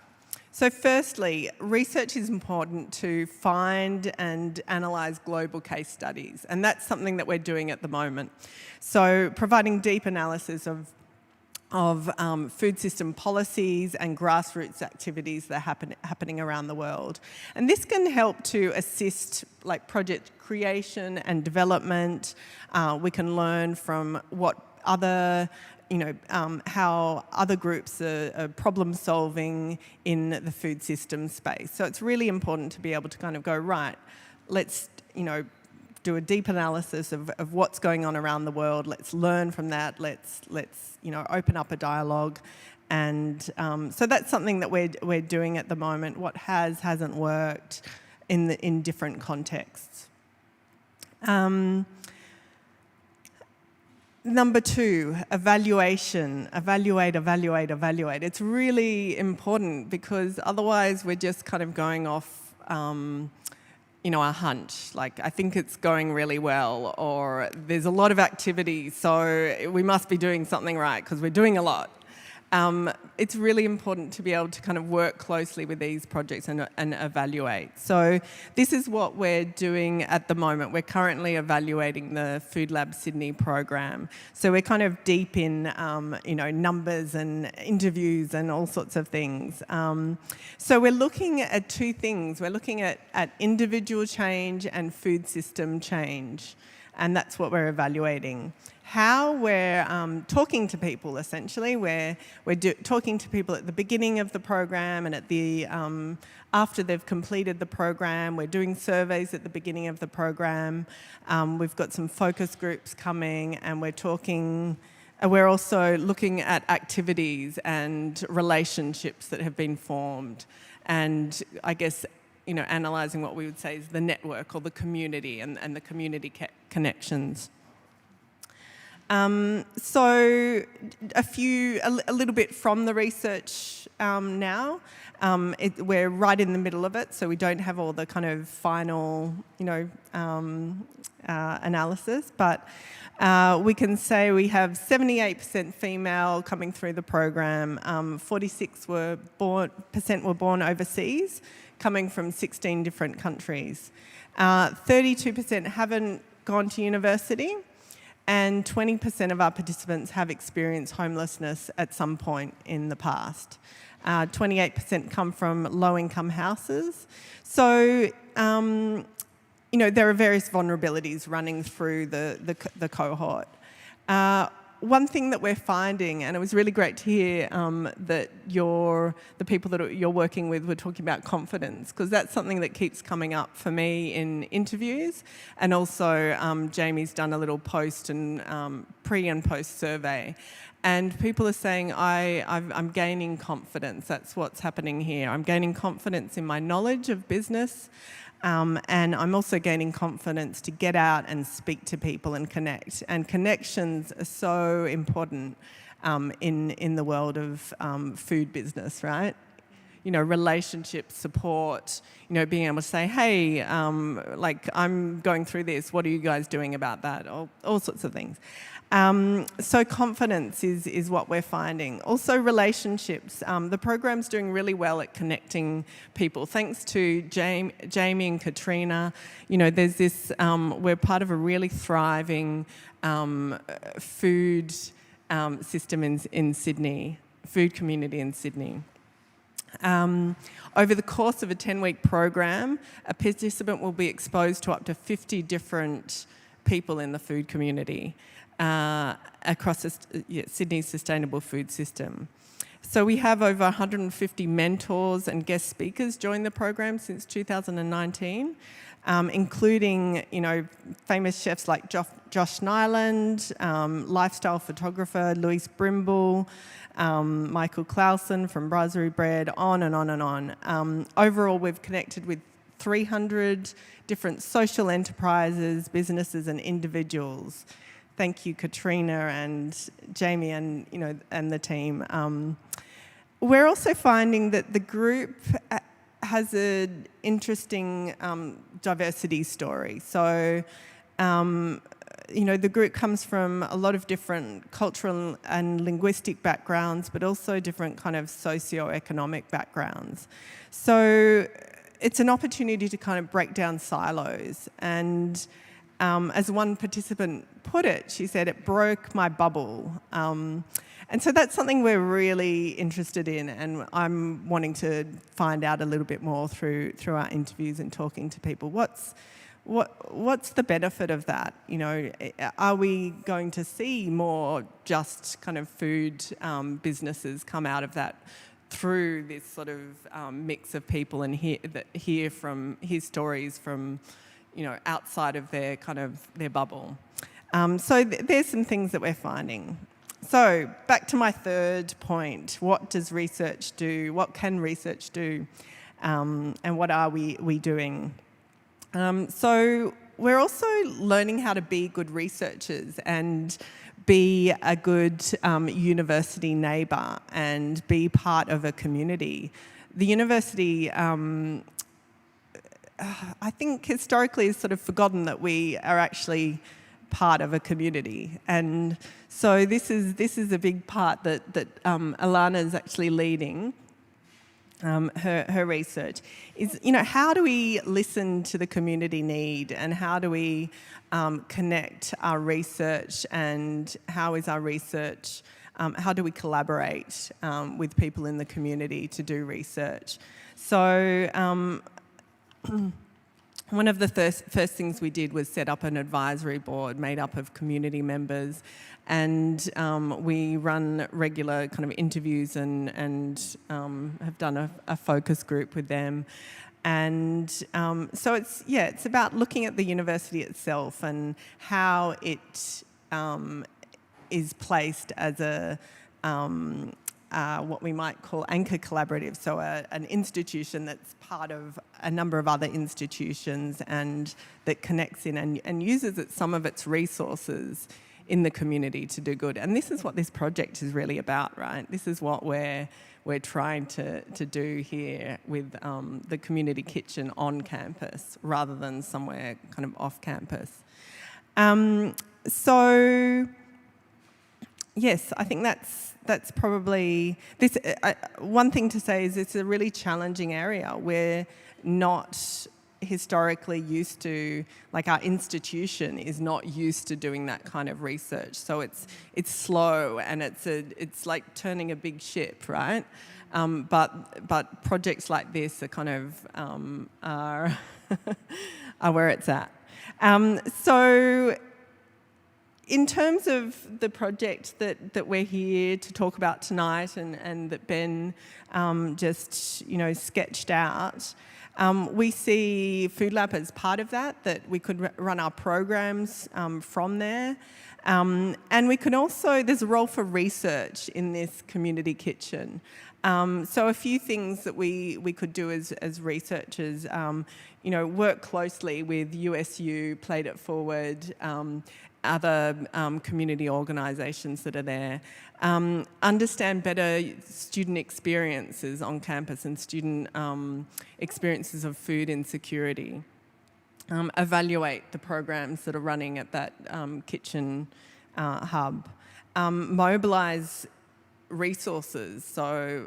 So firstly, research is important to find and analyse global case studies, and that's something that we're doing at the moment. So providing deep analysis of food system policies and grassroots activities that are happening around the world. And this can help to assist like project creation and development. We can learn from what other how other groups are problem solving in the food system space. So it's really important to be able to kind of go, right, let's, do a deep analysis of what's going on around the world. Let's learn from that. Let's open up a dialogue. And so that's something that we're doing at the moment. What hasn't worked in different contexts. Number 2, evaluation. Evaluate. It's really important because otherwise we're just kind of going off, our hunch. Like, I think it's going really well, or there's a lot of activity, so we must be doing something right because we're doing a lot. It's really important to be able to kind of work closely with these projects and evaluate. So this is what we're doing at the moment. We're currently evaluating the FoodLab Sydney program. So we're kind of deep in, numbers and interviews and all sorts of things. So we're looking at 2 things. We're looking at individual change and food system change, and that's what we're evaluating. How we're talking to people, essentially. We're talking to people at the beginning of the program and at the after they've completed the program. We're doing surveys at the beginning of the program. We've got some focus groups coming, and we're also looking at activities and relationships that have been formed, and I guess analysing what we would say is the network or the community and the community connections. So a little bit from the research now. We're right in the middle of it, so we don't have all the kind of final, analysis, but we can say we have 78% female coming through the program. 46% were born overseas, coming from 16 different countries. 32% haven't gone to university, and 20% of our participants have experienced homelessness at some point in the past. 28% come from low-income houses. So, there are various vulnerabilities running through the cohort. One thing that we're finding, and it was really great to hear that the people that you're working with were talking about confidence, because that's something that keeps coming up for me in interviews. And also, Jamie's done a little post and pre and post survey. And people are saying, I'm gaining confidence. That's what's happening here. I'm gaining confidence in my knowledge of business. And I'm also gaining confidence to get out and speak to people and connect. And connections are so important in the world of food business, right? Relationships, support, being able to say, hey, I'm going through this. What are you guys doing about that? All sorts of things. So confidence is what we're finding. Also relationships. The program's doing really well at connecting people. Thanks to Jamie and Katrina, there's this, we're part of a really thriving food system in Sydney, food community in Sydney. Over the course of a 10-week program, a participant will be exposed to up to 50 different people in the food community across Sydney's sustainable food system. So we have over 150 mentors and guest speakers join the program since 2019, including famous chefs like Josh Nyland, lifestyle photographer Louise Brimble, Michael Clausen from Brasserie Bread, on and on and on. Overall, we've connected with 300 different social enterprises, businesses and individuals. Thank you, Katrina and Jamie and the team. We're also finding that the group has an interesting diversity story. So, the group comes from a lot of different cultural and linguistic backgrounds, but also different kind of socio-economic backgrounds. So it's an opportunity to kind of break down silos. And as one participant put it, she said, it broke my bubble. And so that's something we're really interested in, and I'm wanting to find out a little bit more through our interviews and talking to people. What's the benefit of that? Are we going to see more just kind of food businesses come out of that through this sort of mix of people and hear stories from outside of their bubble? So there's some things that we're finding. So back to my third point, what does research do? What can research do? And what are we doing? So we're also learning how to be good researchers and be a good university neighbour and be part of a community. The university, I think historically is sort of forgotten that we are actually part of a community, and so this is a big part that Alana is actually leading. Her research is, how do we listen to the community need, and how do we connect our research, and how is our research, how do we collaborate with people in the community to do research? So one of the first things we did was set up an advisory board made up of community members, and we run regular kind of interviews and have done a focus group with them. And so it's about looking at the university itself and how it is placed as a what we might call anchor collaborative, so an institution that's part of a number of other institutions and that connects in and uses some of its resources in the community to do good. And this is what this project is really about, right? This is what we're trying to do here with the community kitchen on campus rather than somewhere kind of off campus. So yes, I think that's probably this. One thing to say is it's a really challenging area. We're not historically used to, like our institution is not used to doing that kind of research. So it's slow and it's like turning a big ship, right? But projects like this are kind of are where it's at. So in terms of the project that we're here to talk about tonight and that Ben just sketched out, we see FoodLab as part of that we could run our programs from there. And we can also, there's a role for research in this community kitchen. So a few things that we could do as researchers, work closely with USU, Played It Forward, other community organisations that are there, understand better student experiences on campus and student experiences of food insecurity, evaluate the programs that are running at that kitchen hub, mobilise resources, so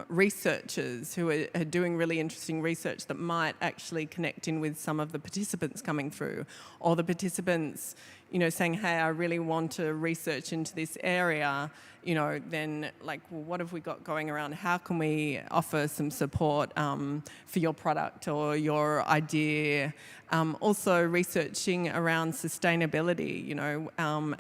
researchers who are doing really interesting research that might actually connect in with some of the participants coming through, or the participants saying, hey, I really want to research into this area, then like, well, what have we got going around? How can we offer some support for your product or your idea? Also researching around sustainability,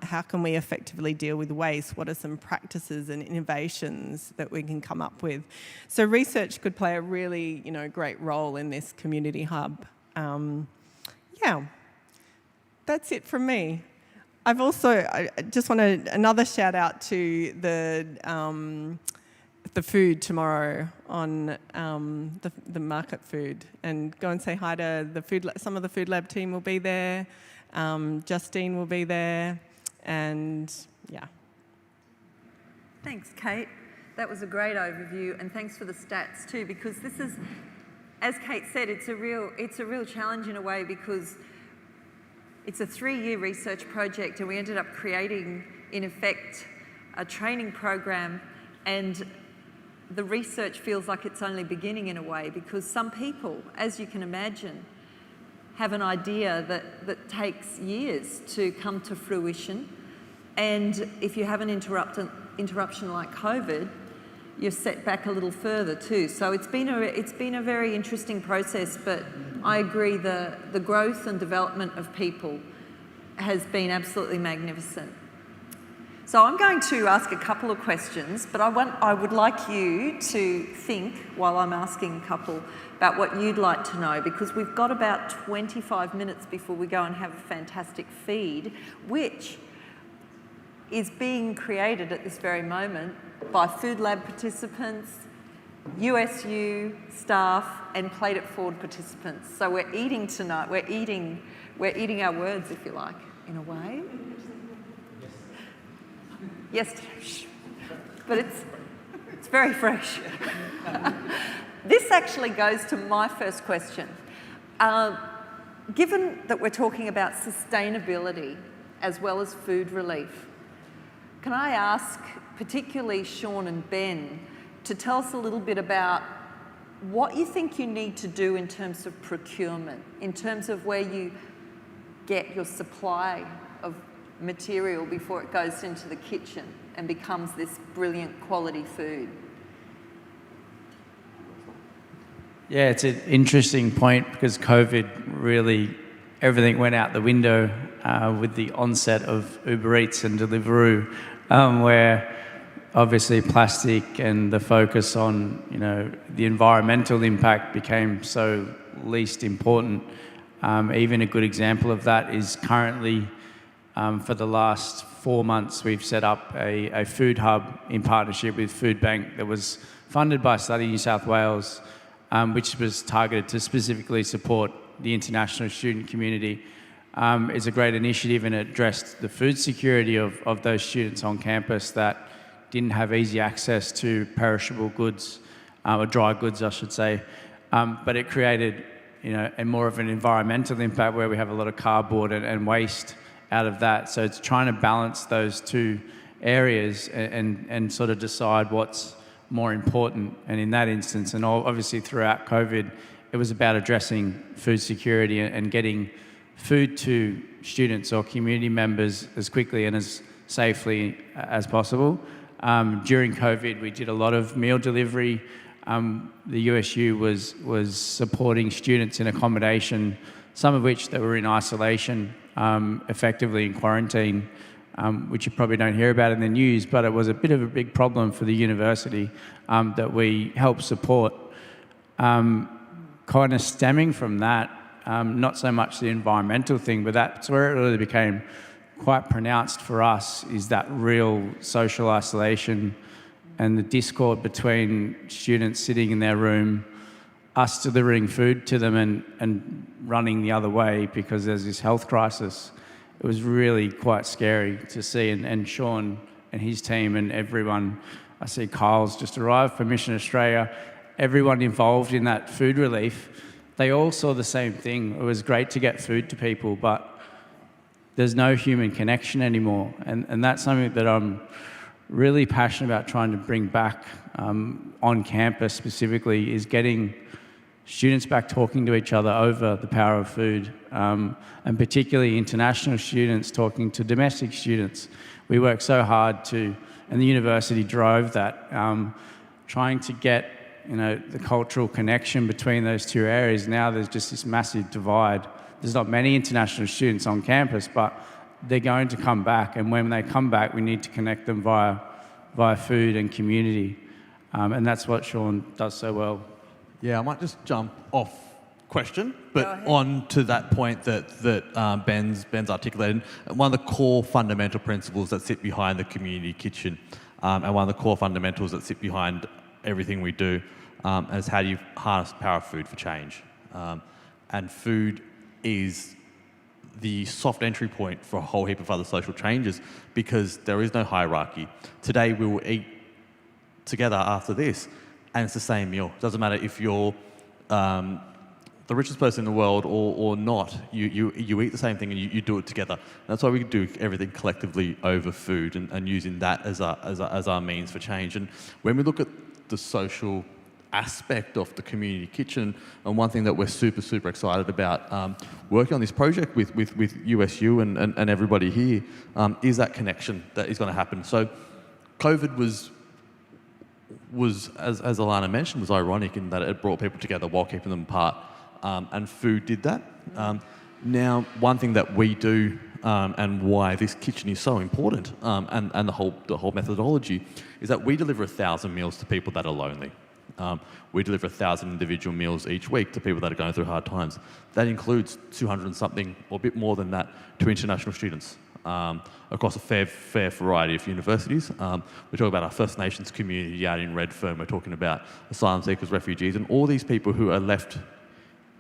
how can we effectively deal with waste? What are some practices and innovations that we can come up with? So research could play a really, great role in this community hub. That's it from me. I just want another shout out to the food tomorrow on the market food, and go and say hi to some of the FoodLab team will be there. Justine will be there, and yeah. Thanks, Kate. That was a great overview, and thanks for the stats too, because this is, as Kate said, it's a real challenge in a way, because it's a 3-year research project, and we ended up creating, in effect, a training program, and the research feels like it's only beginning in a way, because some people, as you can imagine, have an idea that takes years to come to fruition, and if you have an interruption like COVID, you're set back a little further too. So it's been a very interesting process, but I agree the growth and development of people has been absolutely magnificent. So I'm going to ask a couple of questions, but I would like you to think, while I'm asking a couple, about what you'd like to know, because we've got about 25 minutes before we go and have a fantastic feed, which is being created at this very moment by FoodLab participants, USU staff, and Played It Forward participants. So we're eating tonight. We're eating our words, if you like, in a way. Yes, but it's very fresh. This actually goes to my first question. Given that we're talking about sustainability as well as food relief, can I ask particularly Shaun and Ben to tell us a little bit about what you think you need to do in terms of procurement, in terms of where you get your supply of material before it goes into the kitchen and becomes this brilliant quality food? Yeah, it's an interesting point, because COVID really, everything went out the window with the onset of Uber Eats and Deliveroo, where obviously plastic and the focus on the environmental impact became so least important. Even a good example of that is currently, for the last 4 months, we've set up a food hub in partnership with Food Bank that was funded by Study New South Wales, which was targeted to specifically support the international student community. It's a great initiative, and it addressed the food security of those students on campus that didn't have easy access to perishable goods, or dry goods, I should say. But it created, a more of an environmental impact, where we have a lot of cardboard and waste out of that. So it's trying to balance those two areas and sort of decide what's more important. And in that instance, and obviously throughout COVID, it was about addressing food security and getting food to students or community members as quickly and as safely as possible. During COVID, we did a lot of meal delivery. The USU was supporting students in accommodation, some of which that were in isolation, effectively in quarantine, which you probably don't hear about in the news, but it was a bit of a big problem for the university that we helped support. Kind of stemming from that, not so much the environmental thing, but that's where it really became quite pronounced for us, is that real social isolation and the discord between students sitting in their room, us delivering food to them and running the other way because there's this health crisis. It was really quite scary to see, and Shaun and his team and everyone, I see Kyle's just arrived from Mission Australia, everyone involved in that food relief, they all saw the same thing. It was great to get food to people, but there's no human connection anymore. And that's something that I'm really passionate about trying to bring back on campus specifically, is getting students back talking to each other over the power of food, and particularly international students talking to domestic students. We work so hard to, and the university drove that, trying to get the cultural connection between those two areas. Now there's just this massive divide. There's not many international students on campus, but they're going to come back, and when they come back, we need to connect them via food and community, and that's what Shaun does so well. Yeah, I might just jump off question, but on to that point that Ben's articulated. One of the core fundamental principles that sit behind the community kitchen, and one of the core fundamentals that sit behind everything we do, is how do you harness the power of food for change. And food is the soft entry point for a whole heap of other social changes, because there is no hierarchy. Today we will eat together after this, and it's the same meal. It doesn't matter if you're the richest person in the world or not, you eat the same thing and you do it together. And that's why we do everything collectively over food, and using that as our means for change. And when we look at the social aspect of the community kitchen, and one thing that we're super excited about working on this project with USU and everybody here, is that connection that is going to happen. So COVID was as Alana mentioned, was ironic in that it brought people together while keeping them apart, and food did that. Now, one thing that we do, and why this kitchen is so important, and the whole methodology, is that we deliver 1,000 meals to people that are lonely. We deliver 1,000 individual meals each week to people that are going through hard times. That includes 200 and something, or a bit more than that, to international students across a fair variety of universities. We're talking about our First Nations community out in Redfern. We're talking about asylum seekers, refugees, and all these people who are left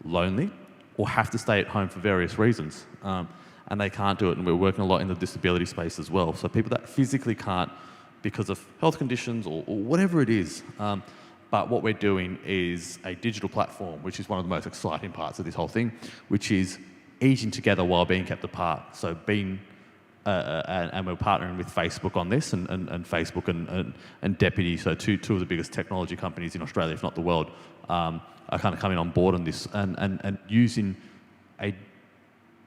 lonely or have to stay at home for various reasons. And they can't do it, and we're working a lot in the disability space as well. So people that physically can't because of health conditions or whatever it is. But what we're doing is a digital platform, which is one of the most exciting parts of this whole thing, which is eating together while being kept apart. So and we're partnering with Facebook on this, and Facebook and Deputy, so two of the biggest technology companies in Australia, if not the world, are kind of coming on board on this, and using a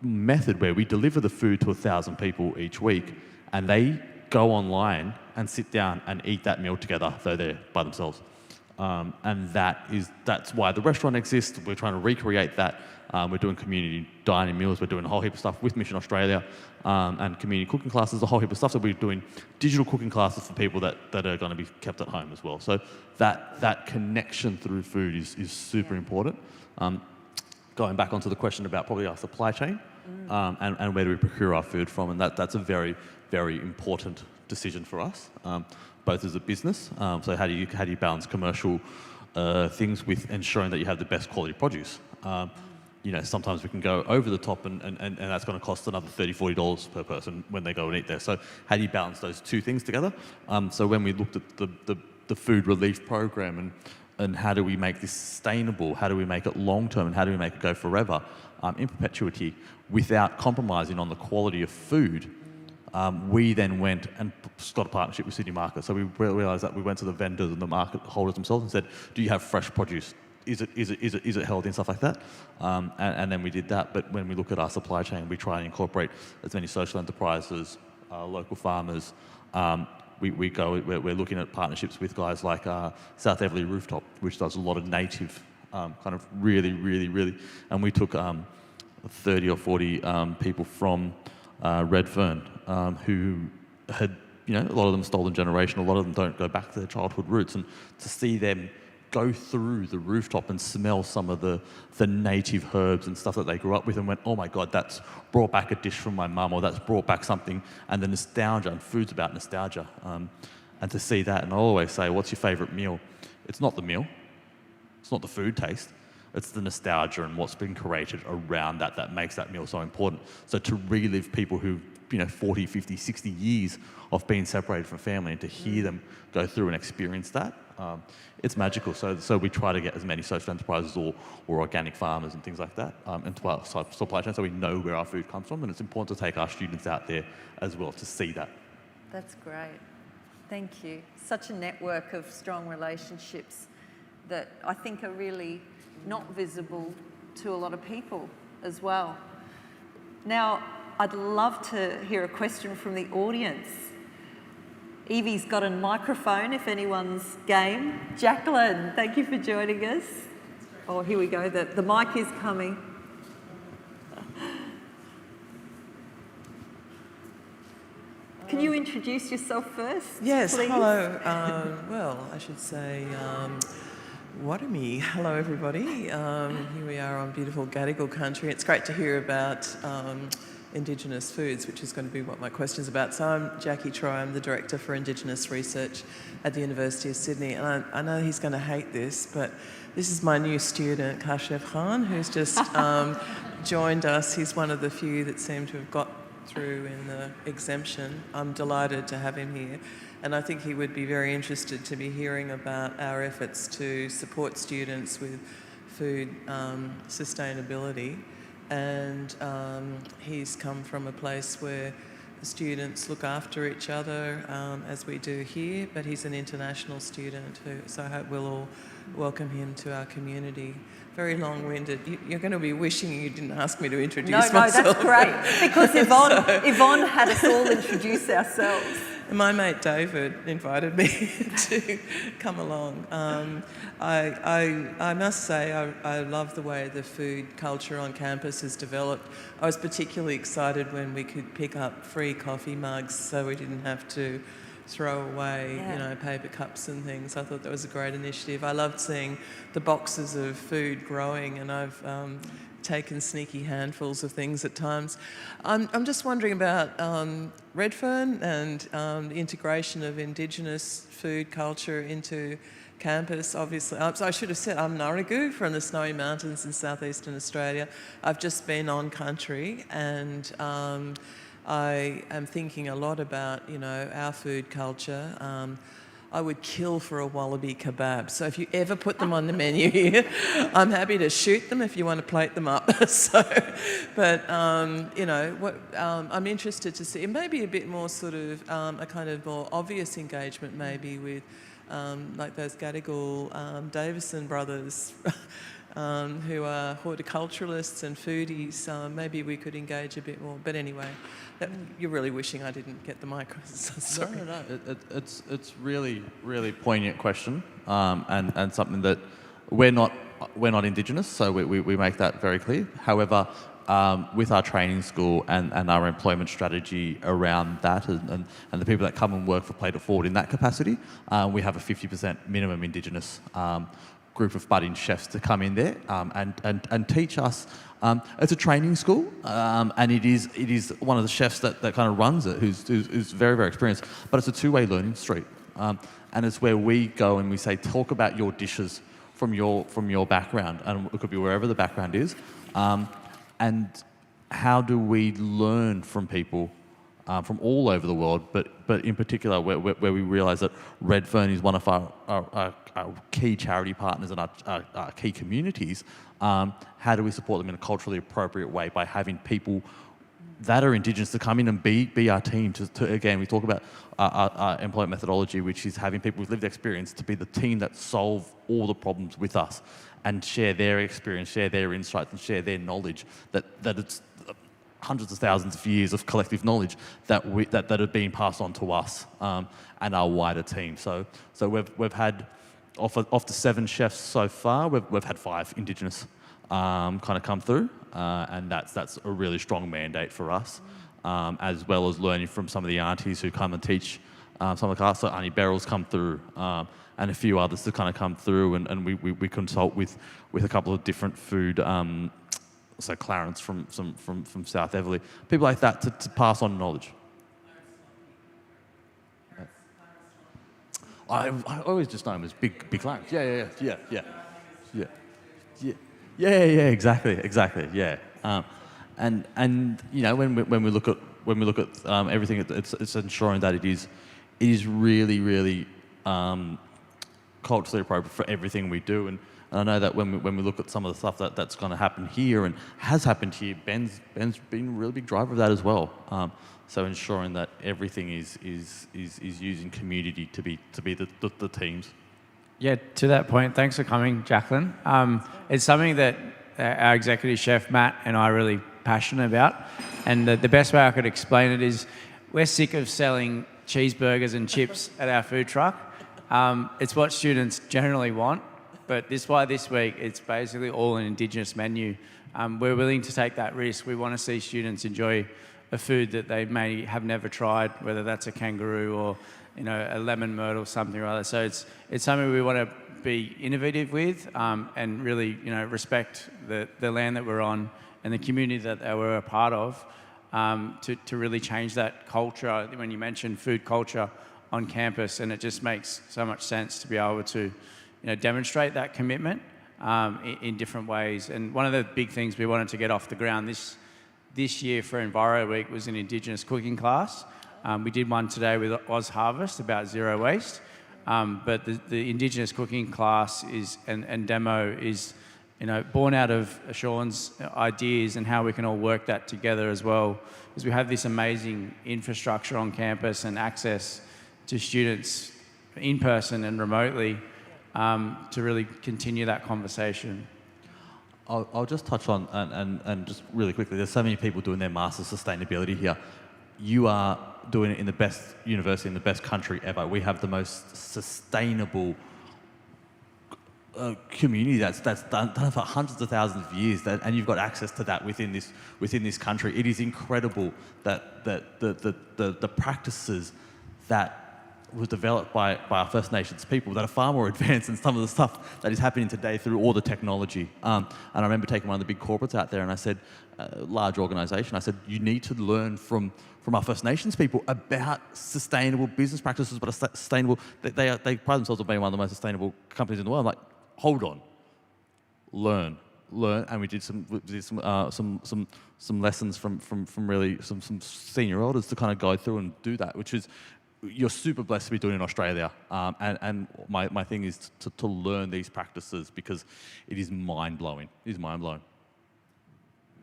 method where we deliver the food to 1,000 people each week, and they go online and sit down and eat that meal together, though they're by themselves. And that's why the restaurant exists. We're trying to recreate that. We're doing community dining meals. We're doing a whole heap of stuff with Mission Australia, and community cooking classes, a whole heap of stuff. So we're doing digital cooking classes for people that are going to be kept at home as well. So that connection through food is super important. Going back onto the question about probably our supply chain, and where do we procure our food from, and that's a very, very important decision for us, both as a business. So how do you balance commercial things with ensuring that you have the best quality produce? Sometimes we can go over the top, and that's going to cost another $30, $40 per person when they go and eat there. So how do you balance those two things together? So when we looked at the food relief program and how do we make this sustainable, how do we make it long-term, and how do we make it go forever in perpetuity without compromising on the quality of food, we then went and got a partnership with Sydney Market. So we realised that we went to the vendors and the market holders themselves and said, do you have fresh produce is it healthy and stuff like that? And then we did that. But when we look at our supply chain, we try and incorporate as many social enterprises, local farmers. We're looking at partnerships with guys like South Everleigh Rooftop, which does a lot of native, kind of really, and we took 30 or 40 people from Redfern who had, a lot of them stolen generation, a lot of them don't go back to their childhood roots, and to see them go through the rooftop and smell some of the native herbs and stuff that they grew up with and went, oh my God, that's brought back a dish from my mum, or that's brought back something, and the nostalgia, and food's about nostalgia. And to see that, and I always say, what's your favourite meal? It's not the meal, it's not the food taste, it's the nostalgia and what's been created around that makes that meal so important. So to relive people who, 40, 50, 60 years of being separated from family, and to hear them go through and experience that, it's magical. So we try to get as many social enterprises or organic farmers and things like that into our supply chain, so we know where our food comes from, and it's important to take our students out there as well to see that. That's great. Thank you. Such a network of strong relationships that I think are really not visible to a lot of people as well. Now, I'd love to hear a question from the audience. Evie's got a microphone if anyone's game. Jacqueline, thank you for joining us. Oh, here we go. The mic is coming. Can you introduce yourself first? Yes, please? hello. Well, I should say, Wadami. Hello, everybody. Here we are on beautiful Gadigal country. It's great to hear about Indigenous foods, which is going to be what my question's about. So I'm Jackie Troy, I'm the Director for Indigenous Research at the University of Sydney, and I know he's going to hate this, but this is my new student, Kashef Khan, who's just joined us. He's one of the few that seem to have got through in the exemption. I'm delighted to have him here, and I think he would be very interested to be hearing about our efforts to support students with food sustainability. And he's come from a place where the students look after each other, as we do here, but he's an international student, so I hope we'll all welcome him to our community. Very long-winded. You're going to be wishing you didn't ask me to introduce myself. No, that's great, because Yvonne had us all introduce ourselves. My mate David invited me to come along. I must say I love the way the food culture on campus has developed. I was particularly excited when we could pick up free coffee mugs so we didn't have to throw away, paper cups and things. I thought that was a great initiative. I loved seeing the boxes of food growing, and I've taken sneaky handfuls of things at times. I'm just wondering about Redfern and the integration of Indigenous food culture into campus, obviously. So I should have said I'm Ngurrigu from the Snowy Mountains in southeastern Australia. I've just been on country, and I am thinking a lot about, our food culture. I would kill for a wallaby kebab. So if you ever put them on the menu here, I'm happy to shoot them if you want to plate them up. I'm interested to see, maybe a bit more sort of a kind of more obvious engagement maybe with like those Gadigal Davison brothers who are horticulturalists and foodies. Maybe we could engage a bit more. But anyway, you're really wishing I didn't get the mic. Sorry. No. It's really, really poignant question, and something that we're not Indigenous, so we make that very clear. However, with our training school and our employment strategy around that, and the people that come and work for Plate It Forward in that capacity, we have a 50% minimum Indigenous group of budding chefs to come in there and teach us. It's a training school, and it is one of the chefs that kind of runs it, who's very, very experienced. But it's a two-way learning street, and it's where we go and we say, talk about your dishes from your background, and it could be wherever the background is, and how do we learn from people from all over the world, but in particular where we realise that Redfern is one of our key charity partners and our key communities. How do we support them in a culturally appropriate way by having people that are Indigenous to come in and be our team. To again, we talk about our employment methodology, which is having people with lived experience to be the team that solve all the problems with us and share their experience, share their insights, and share their knowledge. That it's hundreds of thousands of years of collective knowledge that have been passed on to us and our wider team. So we've had of the 7 chefs so far, we've had 5 Indigenous kind of come through, and that's a really strong mandate for us, as well as learning from some of the aunties who come and teach some of the class. So Auntie Beryl's come through, and a few others to kind of come through, and we consult with a couple of different food. So Clarence from South Everleigh, people like that to pass on knowledge. I always just know him as Big Clarence. Yeah, exactly. Yeah, and you know when we look at everything, it's ensuring that it is really culturally appropriate for everything we do. And I know that when we look at some of the stuff that's going to happen here and has happened here, Ben's been a really big driver of that as well. So ensuring that everything is using community to be the teams. Yeah, to that point, thanks for coming, Jacqueline. It's something that our executive chef, Matt, and I are really passionate about. And the best way I could explain it is we're sick of selling cheeseburgers and chips at our food truck. It's what students generally want, but this week, it's basically all an Indigenous menu. We're willing to take that risk. We want to see students enjoy a food that they may have never tried, whether that's a kangaroo or a lemon myrtle, something or other. So it's something we want to be innovative with, and really respect the land that we're on and the community that we're a part of, to really change that culture. When you mentioned food culture on campus, and it just makes so much sense to be able to demonstrate that commitment in different ways. And one of the big things we wanted to get off the ground this year for EnviroWeek was an Indigenous cooking class. We did one today with Oz Harvest about zero waste, but the Indigenous cooking class and demo is born out of Shaun's ideas and how we can all work that together as well, because we have this amazing infrastructure on campus and access to students in person and remotely, to really continue that conversation. I'll just touch on, and just really quickly, there's so many people doing their Master's Sustainability here. You are doing it in the best university, in the best country ever. We have the most sustainable community that's done for hundreds of thousands of years, and you've got access to that within this country. It is incredible that the practices that was developed by our First Nations people that are far more advanced than some of the stuff that is happening today through all the technology. And I remember taking one of the big corporates out there, and I said, large organisation, I said, you need to learn from our First Nations people about sustainable business practices, but sustainable. They pride themselves on being one of the most sustainable companies in the world. I'm like, hold on, learn, and we did some lessons from really some senior elders to kind of go through and do that, which is. You're super blessed to be doing in Australia, and my thing is to learn these practices, because it is mind-blowing. It is mind-blowing.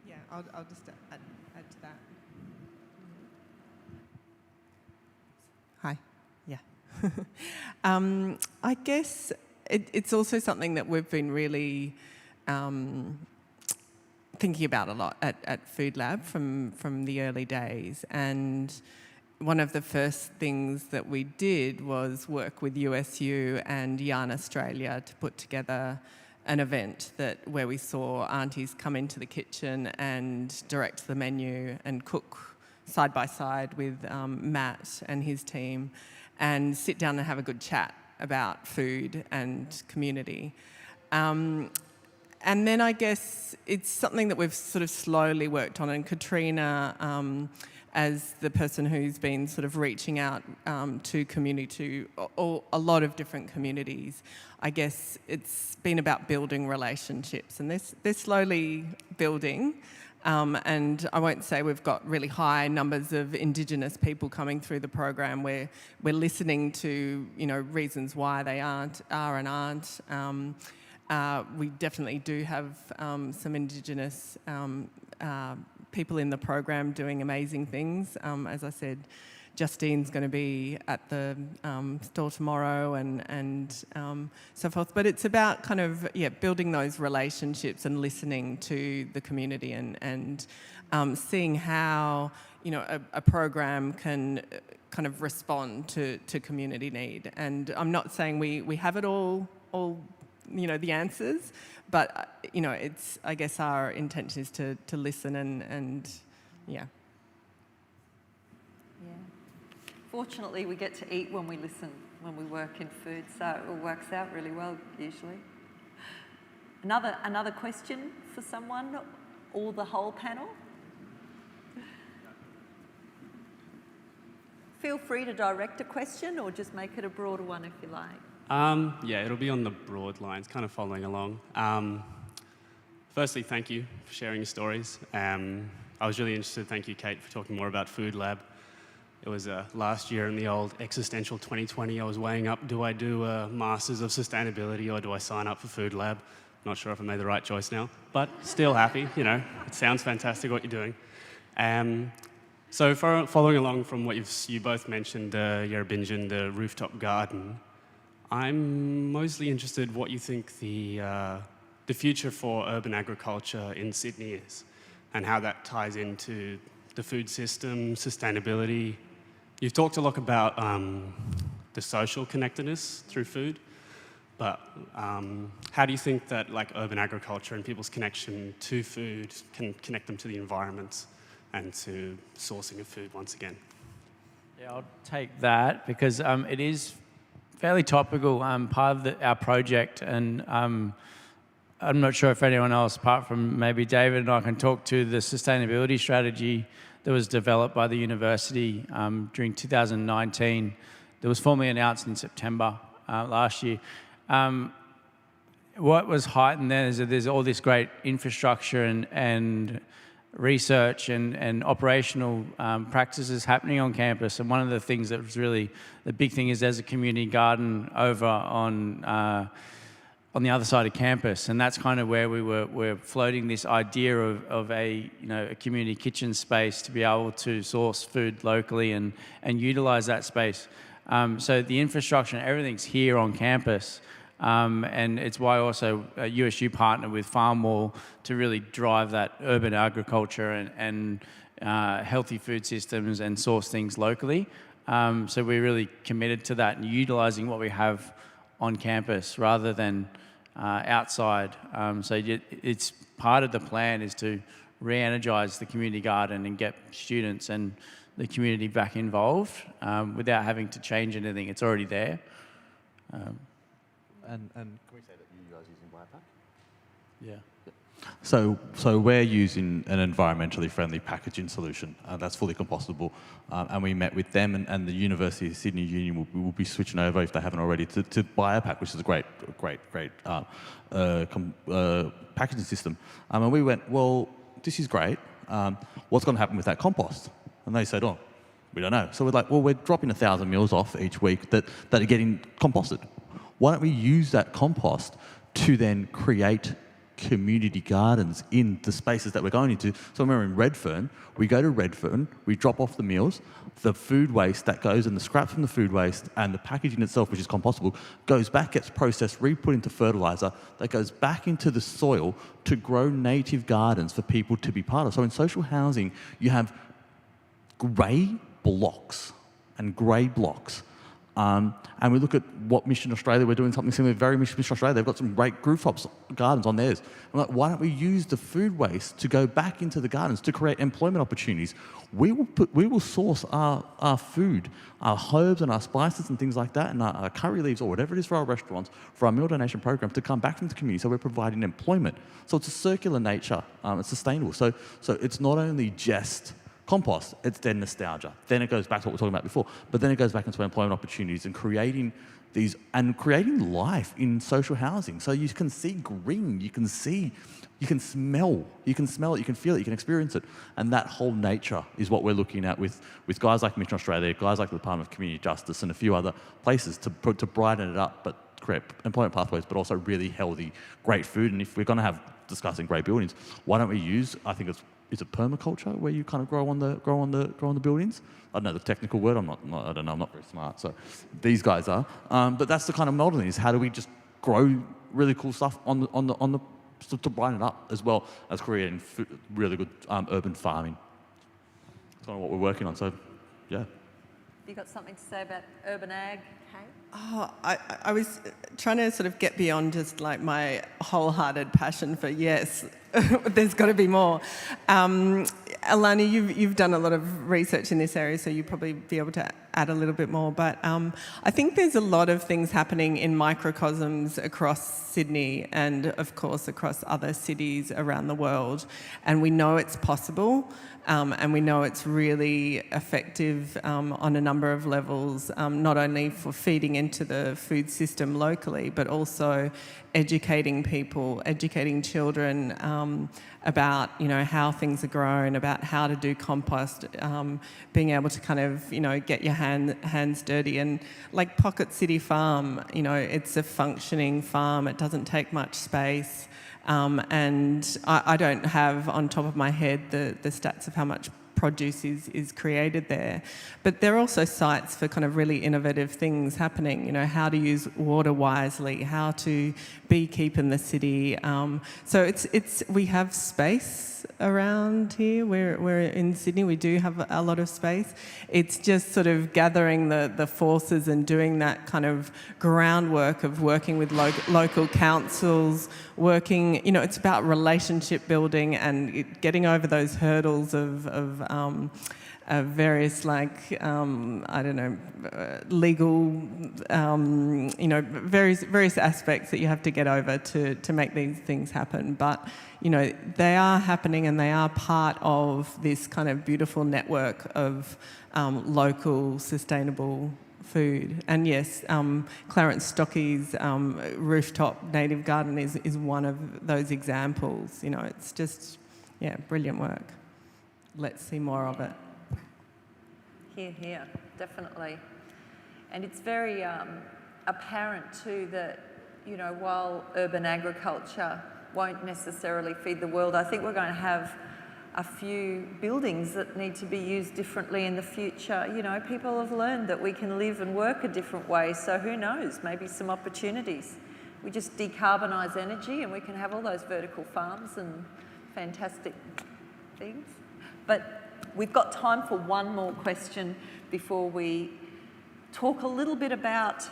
Yeah, I'll just add to that. Hi. Yeah. I guess it's also something that we've been really thinking about a lot at FoodLab from the early days, and one of the first things that we did was work with USU and Yarn Australia to put together an event where we saw aunties come into the kitchen and direct the menu and cook side by side with Matt and his team, and sit down and have a good chat about food and community. And then I guess it's something that we've sort of slowly worked on, and Katrina, as the person who's been sort of reaching out to community, to a lot of different communities, I guess it's been about building relationships, and they're slowly building. And I won't say we've got really high numbers of Indigenous people coming through the program. We're listening to reasons why they are and aren't. We definitely do have some Indigenous people in the program doing amazing things. As I said, Justine's going to be at the store tomorrow and so forth. But it's about kind of, building those relationships and listening to the community and seeing how, a program can kind of respond to community need. And I'm not saying we have it all, the answers, but, it's, I guess our intention is to listen and yeah. Fortunately, we get to eat when we listen, when we work in food, so it all works out really well usually. Another question for someone, or the whole panel? Feel free to direct a question or just make it a broader one if you like. Yeah, it'll be on the broad lines, kind of following along. Firstly, thank you for sharing your stories. I was really interested, thank you, Kate, for talking more about FoodLab. It was last year in the old existential 2020, I was weighing up, do I do a Masters of Sustainability or do I sign up for FoodLab? Not sure if I made the right choice now, but still happy, it sounds fantastic what you're doing. So following along from what you both mentioned, Yarrabinjan, the rooftop garden, I'm mostly interested what you think the future for urban agriculture in Sydney is and how that ties into the food system, sustainability. You've talked a lot about the social connectedness through food, but how do you think that urban agriculture and people's connection to food can connect them to the environment and to sourcing of food once again? Yeah, I'll take that because it is fairly topical, part of our project, and I'm not sure if anyone else, apart from maybe David and I, can talk to the sustainability strategy that was developed by the university during 2019. That was formally announced in September last year. What was heightened then is that there's all this great infrastructure and research and operational practices happening on campus. And one of the things that was really the big thing is there's a community garden over on the other side of campus, and that's kind of where we're floating this idea of a community kitchen space to be able to source food locally and utilise that space. So the infrastructure and everything's here on campus, and it's why also USU partnered with Farmwall to really drive that urban agriculture and healthy food systems and source things locally. So we're really committed to that and utilising what we have on campus rather than outside. So it's part of the plan is to re-energise the community garden and get students and the community back involved without having to change anything. It's already there. And can we say that you guys are using BioPack? Yeah. So we're using an environmentally friendly packaging solution that's fully compostable, and we met with them and the University of Sydney Union will be switching over, if they haven't already, to BioPack, which is a great packaging system. And we went, well, this is great. What's going to happen with that compost? And they said, oh, we don't know. So we're like, well, we're dropping 1,000 meals off each week that are getting composted. Why don't we use that compost to then create community gardens in the spaces that we're going into? So when we're in Redfern, we go to Redfern, we drop off the meals, the food waste that goes and the scraps from the food waste and the packaging itself, which is compostable, goes back, gets processed, re-put into fertiliser, that goes back into the soil to grow native gardens for people to be part of. So in social housing, you have grey blocks and grey blocks. And we look at what Mission Australia, we're doing something similar, very Mission Australia, they've got some great rooftop gardens on theirs. I'm like, why don't we use the food waste to go back into the gardens to create employment opportunities? We will source our food, our herbs and our spices and things like that, and our curry leaves or whatever it is for our restaurants, for our meal donation program to come back into the community, so we're providing employment. So it's a circular nature, it's sustainable. So it's not only just compost, it's then nostalgia. Then it goes back to what we were talking about before, but then it goes back into employment opportunities and creating life in social housing. So you can see green, you can smell it, you can feel it, you can experience it. And that whole nature is what we're looking at with guys like Mission Australia, guys like the Department of Community Justice and a few other places to brighten it up, but create employment pathways, but also really healthy, great food. And if we're going to have discussing great buildings, why don't we use, I think it's is it permaculture where you kind of grow on the buildings? I don't know the technical word. I don't know. I'm not very smart. So these guys are. But that's the kind of modelling is how do we just grow really cool stuff on the to brighten it up as well as creating really good urban farming. That's kind of what we're working on. So yeah. You got something to say about urban ag, Kate? Oh, I was trying to sort of get beyond just like my wholehearted passion for yes, there's got to be more. Alani, you've done a lot of research in this area, so you'll probably be able to add a little bit more. But I think there's a lot of things happening in microcosms across Sydney and, of course, across other cities around the world. And we know it's possible. And we know it's really effective on a number of levels, not only for feeding into the food system locally, but also educating people, educating children about, how things are grown, about how to do compost, being able to kind of, get your hands dirty. And like Pocket City Farm, it's a functioning farm. It doesn't take much space. And I don't have on top of my head the stats of how much produce is created there. But there are also sites for kind of really innovative things happening, how to use water wisely, how to beekeep in the city. So we have space around here. We're in Sydney, we do have a lot of space. It's just sort of gathering the forces and doing that kind of groundwork of working with local councils, working, it's about relationship building and getting over those hurdles of various legal, various aspects that you have to get over to make these things happen. But, they are happening and they are part of this kind of beautiful network of local sustainable food. And yes, Clarence Stockey's rooftop native garden is one of those examples. It's just, brilliant work. Let's see more of it. Here, definitely. And it's very apparent too that, while urban agriculture won't necessarily feed the world, I think we're going to have a few buildings that need to be used differently in the future. People have learned that we can live and work a different way, so who knows, maybe some opportunities. We just decarbonise energy and we can have all those vertical farms and fantastic things. But we've got time for one more question before we talk a little bit about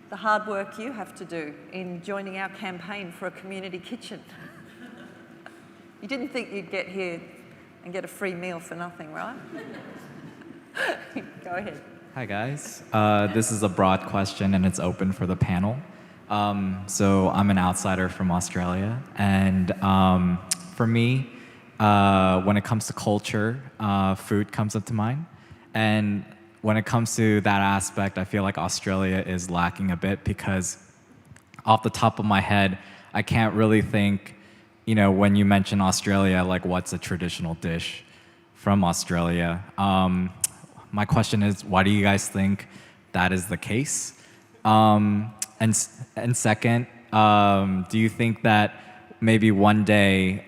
the hard work you have to do in joining our campaign for a community kitchen. You didn't think you'd get here and get a free meal for nothing, right? Go ahead. Hi, guys. This is a broad question, and it's open for the panel. So I'm an outsider from Australia, and for me, when it comes to culture, food comes up to mind. And when it comes to that aspect, I feel like Australia is lacking a bit because off the top of my head, I can't really think, when you mention Australia, like what's a traditional dish from Australia? My question is, why do you guys think that is the case? And second, do you think that maybe one day,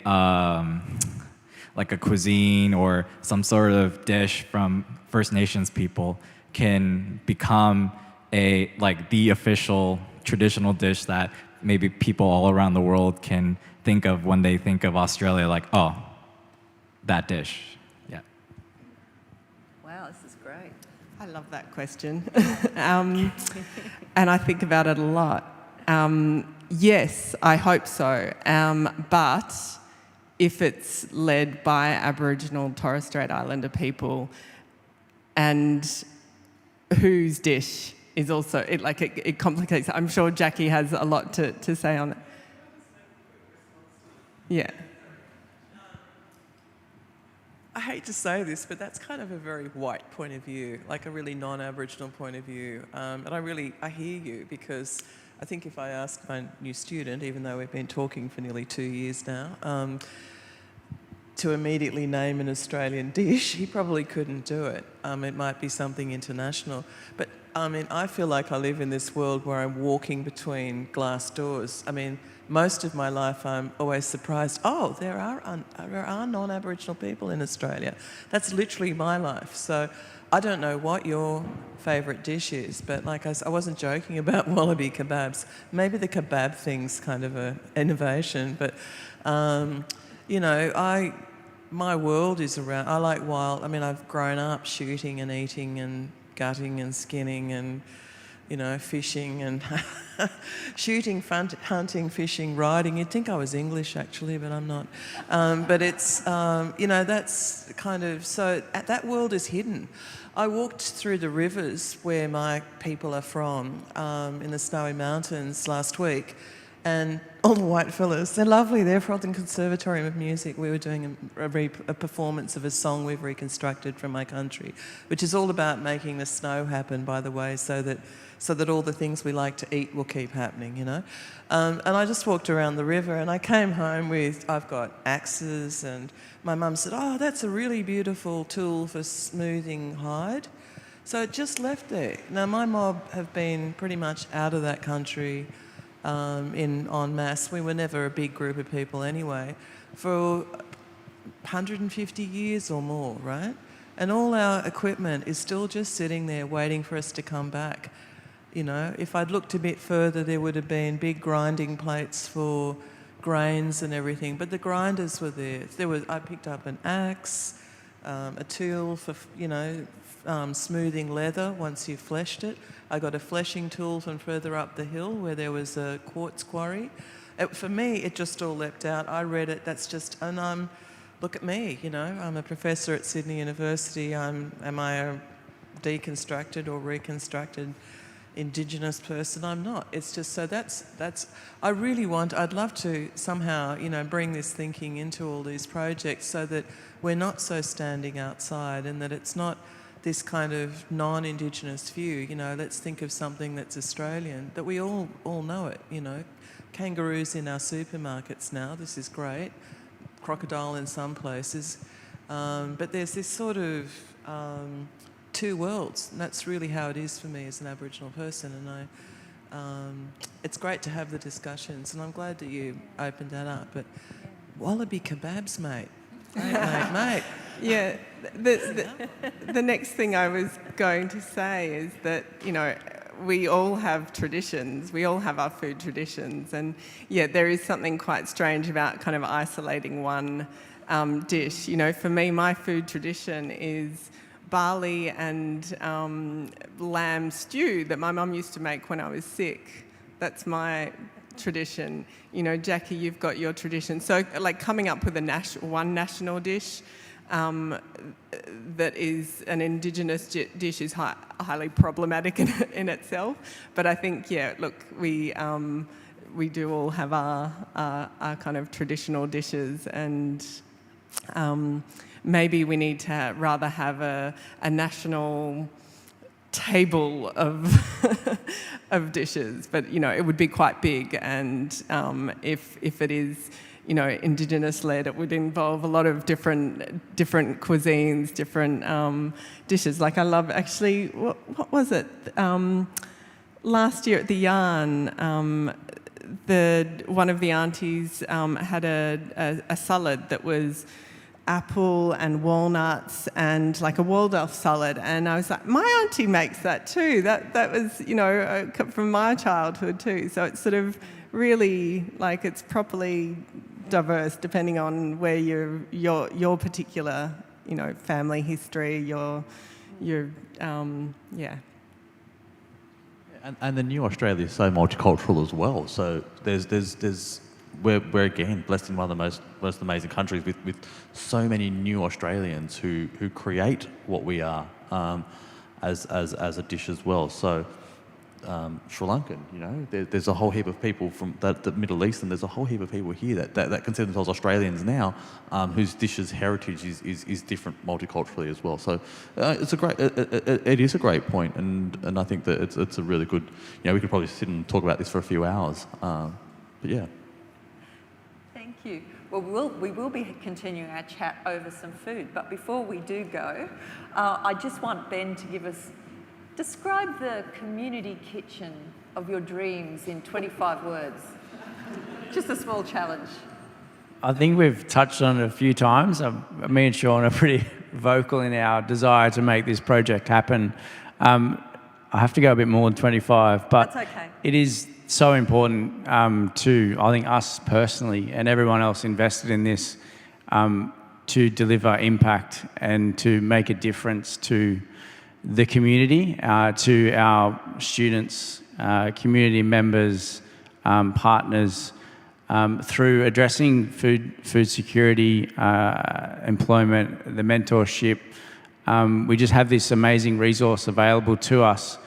like a cuisine or some sort of dish from First Nations people can become the official traditional dish that maybe people all around the world can think of when they think of Australia, like, oh, that dish. Yeah. Wow, this is great. I love that question. And I think about it a lot. Yes, I hope so. But if it's led by Aboriginal Torres Strait Islander people, and whose dish is also, it complicates. I'm sure Jackie has a lot to say on that. Yeah. I hate to say this, but that's kind of a very white point of view, like a really non-Aboriginal point of view. And I hear you, because I think if I ask my new student, even though we've been talking for nearly 2 years now, to immediately name an Australian dish. He probably couldn't do it. It might be something international. But I feel like I live in this world where I'm walking between glass doors. Most of my life I'm always surprised, oh, there are non-Aboriginal people in Australia. That's literally my life. So I don't know what your favourite dish is, but like I wasn't joking about wallaby kebabs. Maybe the kebab thing's kind of an innovation, but my world is around, I like wild, I've grown up shooting and eating and gutting and skinning and, fishing and shooting, hunting, fishing, riding. You'd think I was English actually, but I'm not. But it's, that's kind of, so that world is hidden. I walked through the rivers where my people are from in the Snowy Mountains last week, and all the white fellas, they're lovely. They're from the Conservatorium of Music. We were doing a performance of a song we've reconstructed from my country, which is all about making the snow happen, by the way, so that all the things we like to eat will keep happening, And I just walked around the river and I came home I've got axes, and my mum said, oh, that's a really beautiful tool for smoothing hide. So it just left there. Now, my mob have been pretty much out of that country en masse. We were never a big group of people anyway, for 150 years or more, right? And all our equipment is still just sitting there waiting for us to come back. If I'd looked a bit further, there would have been big grinding plates for grains and everything, but the grinders were there. I picked up an axe, a tool for, smoothing leather once you've fleshed it. I got a fleshing tool from further up the hill where there was a quartz quarry. For me, it just all leapt out. I read it, and look at me, I'm a professor at Sydney University. Am I a deconstructed or reconstructed Indigenous person? I'm not. It's just, so I'd love to somehow, bring this thinking into all these projects so that we're not so standing outside, and that it's not this kind of non-Indigenous view. Let's think of something that's Australian, that we all know it, Kangaroos in our supermarkets now, this is great. Crocodile in some places. But there's this sort of two worlds, and that's really how it is for me as an Aboriginal person. And it's great to have the discussions, and I'm glad that you opened that up. But wallaby kebabs, mate. Mate. Yeah, the next thing I was going to say is that, we all have traditions. We all have our food traditions. And, there is something quite strange about kind of isolating one dish. For me, my food tradition is barley and lamb stew that my mum used to make when I was sick. That's my tradition. Jackie, you've got your tradition. So, coming up with one national dish that is an Indigenous dish is highly problematic in itself. But I think, we do all have our kind of traditional dishes, and maybe we need to rather have a national table of dishes, but it would be quite big, and if it is Indigenous led, it would involve a lot of different cuisines, different dishes. Like I love, actually, what was it? Last year at the Yarn, one of the aunties had a salad that was apple and walnuts and like a Waldorf salad, and I was like, my auntie makes that too. That was from my childhood too. So it's sort of really like it's properly diverse depending on where your particular family history, your And the new Australia is so multicultural as well. So we're again blessed in one of the most amazing countries with so many new Australians who create what we are as a dish as well. So Sri Lankan, there's a whole heap of people from the Middle East, and there's a whole heap of people here that consider themselves Australians now, whose dishes heritage is different multiculturally as well. So it is a great point, and I think that it's a really good. We could probably sit and talk about this for a few hours, but yeah. Thank you. Well, we will be continuing our chat over some food, but before we do go, I just want Ben to describe the community kitchen of your dreams in 25 words. Just a small challenge. I think we've touched on it a few times. Me and Shaun are pretty vocal in our desire to make this project happen. I have to go a bit more than 25, but that's okay. It is so important to, I think, us personally and everyone else invested in this to deliver impact and to make a difference to the community, to our students, community members, partners, through addressing food security, employment, the mentorship. We just have this amazing resource available to us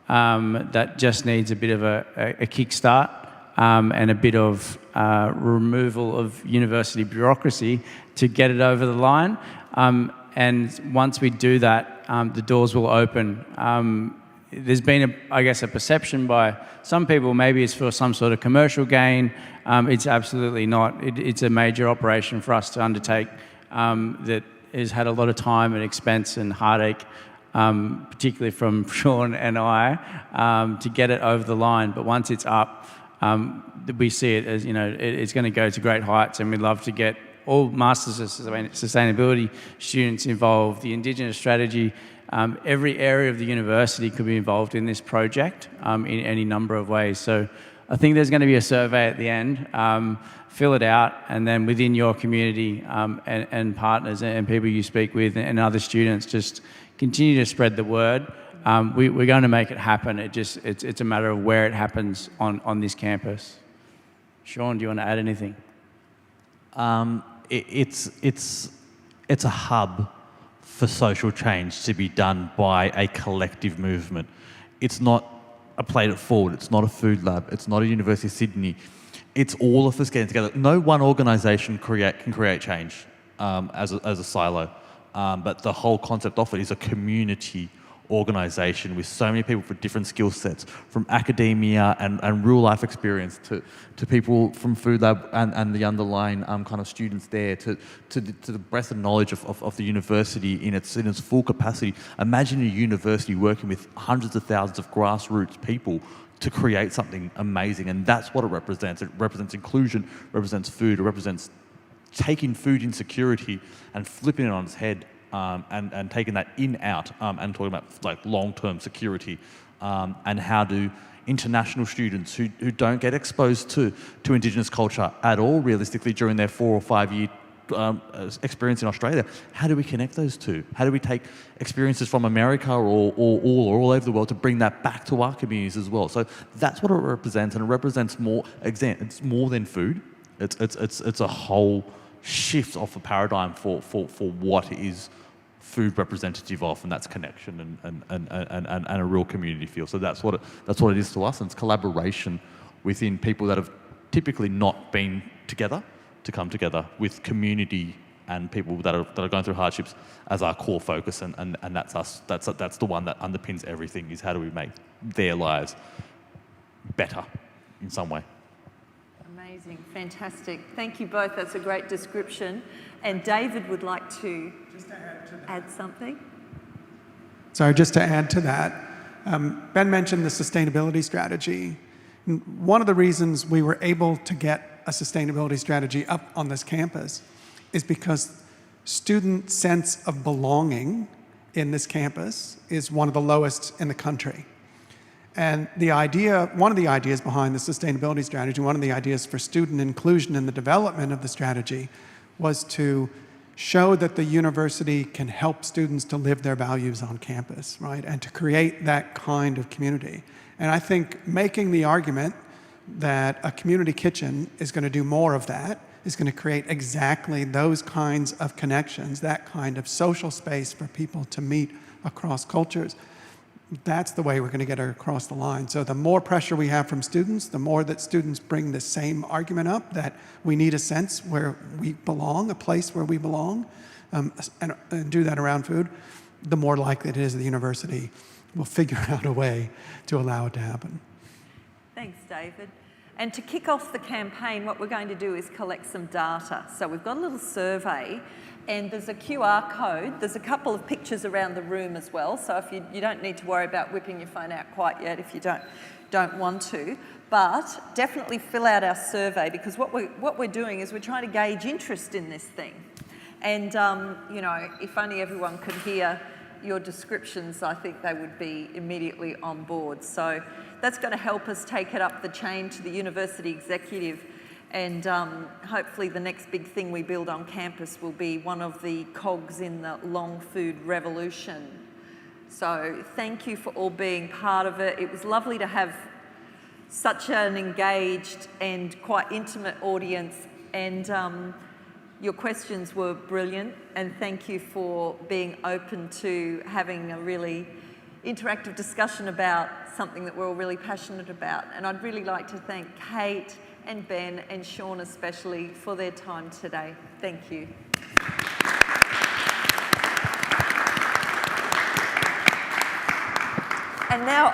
that just needs a bit of a kickstart and a bit of removal of university bureaucracy to get it over the line. And once we do that, the doors will open. There's been, I guess, a perception by some people, maybe it's for some sort of commercial gain. It's absolutely not. It's a major operation for us to undertake that has had a lot of time and expense and heartache, particularly from Shaun and I, to get it over the line. But once it's up, we see it as, it's going to go to great heights, and we'd love to get all Masters of Sustainability students involved, the Indigenous strategy. Every area of the university could be involved in this project in any number of ways. So I think there's going to be a survey at the end. Fill it out, and then within your community and partners and people you speak with and other students, just continue to spread the word. We're going to make it happen. It's a matter of where it happens on this campus. Shaun, do you want to add anything? It's a hub for social change to be done by a collective movement. It's not a Plate It Forward, it's not a FoodLab, it's not a University of Sydney. It's all of us getting together. No one organisation can create change as a silo, but the whole concept of it is a community organisation with so many people with different skill sets, from academia and real life experience to people from FoodLab and the underlying kind of students there to the breadth of knowledge of the university in its full capacity. Imagine a university working with hundreds of thousands of grassroots people to create something amazing, and that's what it represents. It represents inclusion, represents food, it represents taking food insecurity and flipping it on its head. And taking that out and talking about like long-term security and how do international students who don't get exposed to Indigenous culture at all realistically during their 4 or 5 year experience in Australia, how do we connect those two? How do we take experiences from America or all over the world to bring that back to our communities as well? So that's what it represents, and it represents more. It's more than food. It's a whole shift of a paradigm for what is food representative of, and that's connection and a real community feel. So that's what it is to us, and it's collaboration within people that have typically not been together to come together with community and people that are going through hardships as our core focus, and that's us. That's the one that underpins everything, is how do we make their lives better in some way. Amazing, fantastic. Thank you both. That's a great description. And David would like to add something. Sorry, just to add to that, Ben mentioned the sustainability strategy. One of the reasons we were able to get a sustainability strategy up on this campus is because student sense of belonging in this campus is one of the lowest in the country. And one of the ideas behind the sustainability strategy, one of the ideas for student inclusion in the development of the strategy was to show that the university can help students to live their values on campus, right? And to create that kind of community. And I think making the argument that a community kitchen is going to do more of that, is going to create exactly those kinds of connections, that kind of social space for people to meet across cultures. That's the way we're going to get it across the line. So the more pressure we have from students, the more that students bring the same argument up, that we need a sense where we belong, a place where we belong, and do that around food, the more likely it is the university will figure out a way to allow it to happen. Thanks, David. And to kick off the campaign, what we're going to do is collect some data. So we've got a little survey, and there's a QR code. There's a couple of pictures around the room as well, so if you don't need to worry about whipping your phone out quite yet if you don't want to. But definitely fill out our survey, because what we're doing is we're trying to gauge interest in this thing. And, you know, if only everyone could hear your descriptions, I think they would be immediately on board. So that's going to help us take it up the chain to the university executive, and hopefully the next big thing we build on campus will be one of the cogs in the long food revolution. So thank you for all being part of it. It was lovely to have such an engaged and quite intimate audience, and your questions were brilliant, and thank you for being open to having a really interactive discussion about something that we're all really passionate about. And I'd really like to thank Kate and Ben and Shaun especially for their time today. Thank you. And now,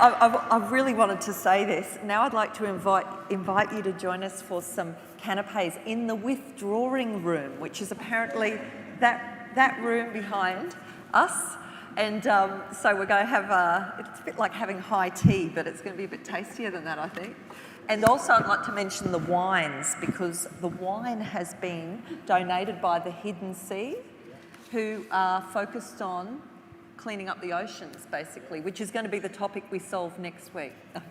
I've really wanted to say this. Now I'd like to invite you to join us for some canapes in the withdrawing room, which is apparently that room behind us. And so we're going to have it's a bit like having high tea, but it's going to be a bit tastier than that, I think. And also I'd like to mention the wines, because the wine has been donated by the Hidden Sea, who are focused on cleaning up the oceans, basically, which is going to be the topic we solve next week. No,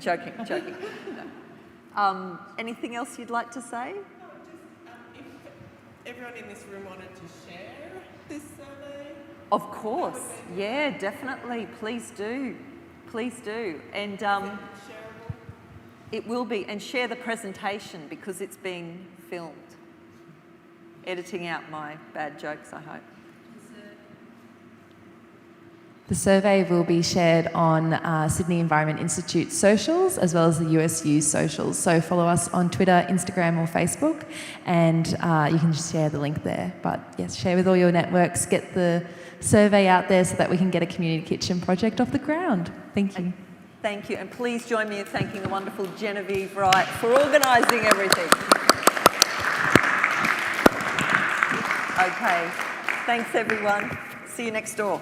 joking. No. Anything else you'd like to say? No, just if everyone in this room wanted to share this survey. Of course, yeah, definitely. Please do. And it will be, and share the presentation because it's being filmed. Editing out my bad jokes, I hope. The survey will be shared on Sydney Environment Institute socials as well as the USU socials. So follow us on Twitter, Instagram or Facebook, and you can just share the link there. But yes, share with all your networks, get the survey out there so that we can get a community kitchen project off the ground. Thank you. Thank you, and please join me in thanking the wonderful Genevieve Wright for organising everything. Okay, thanks everyone. See you next door.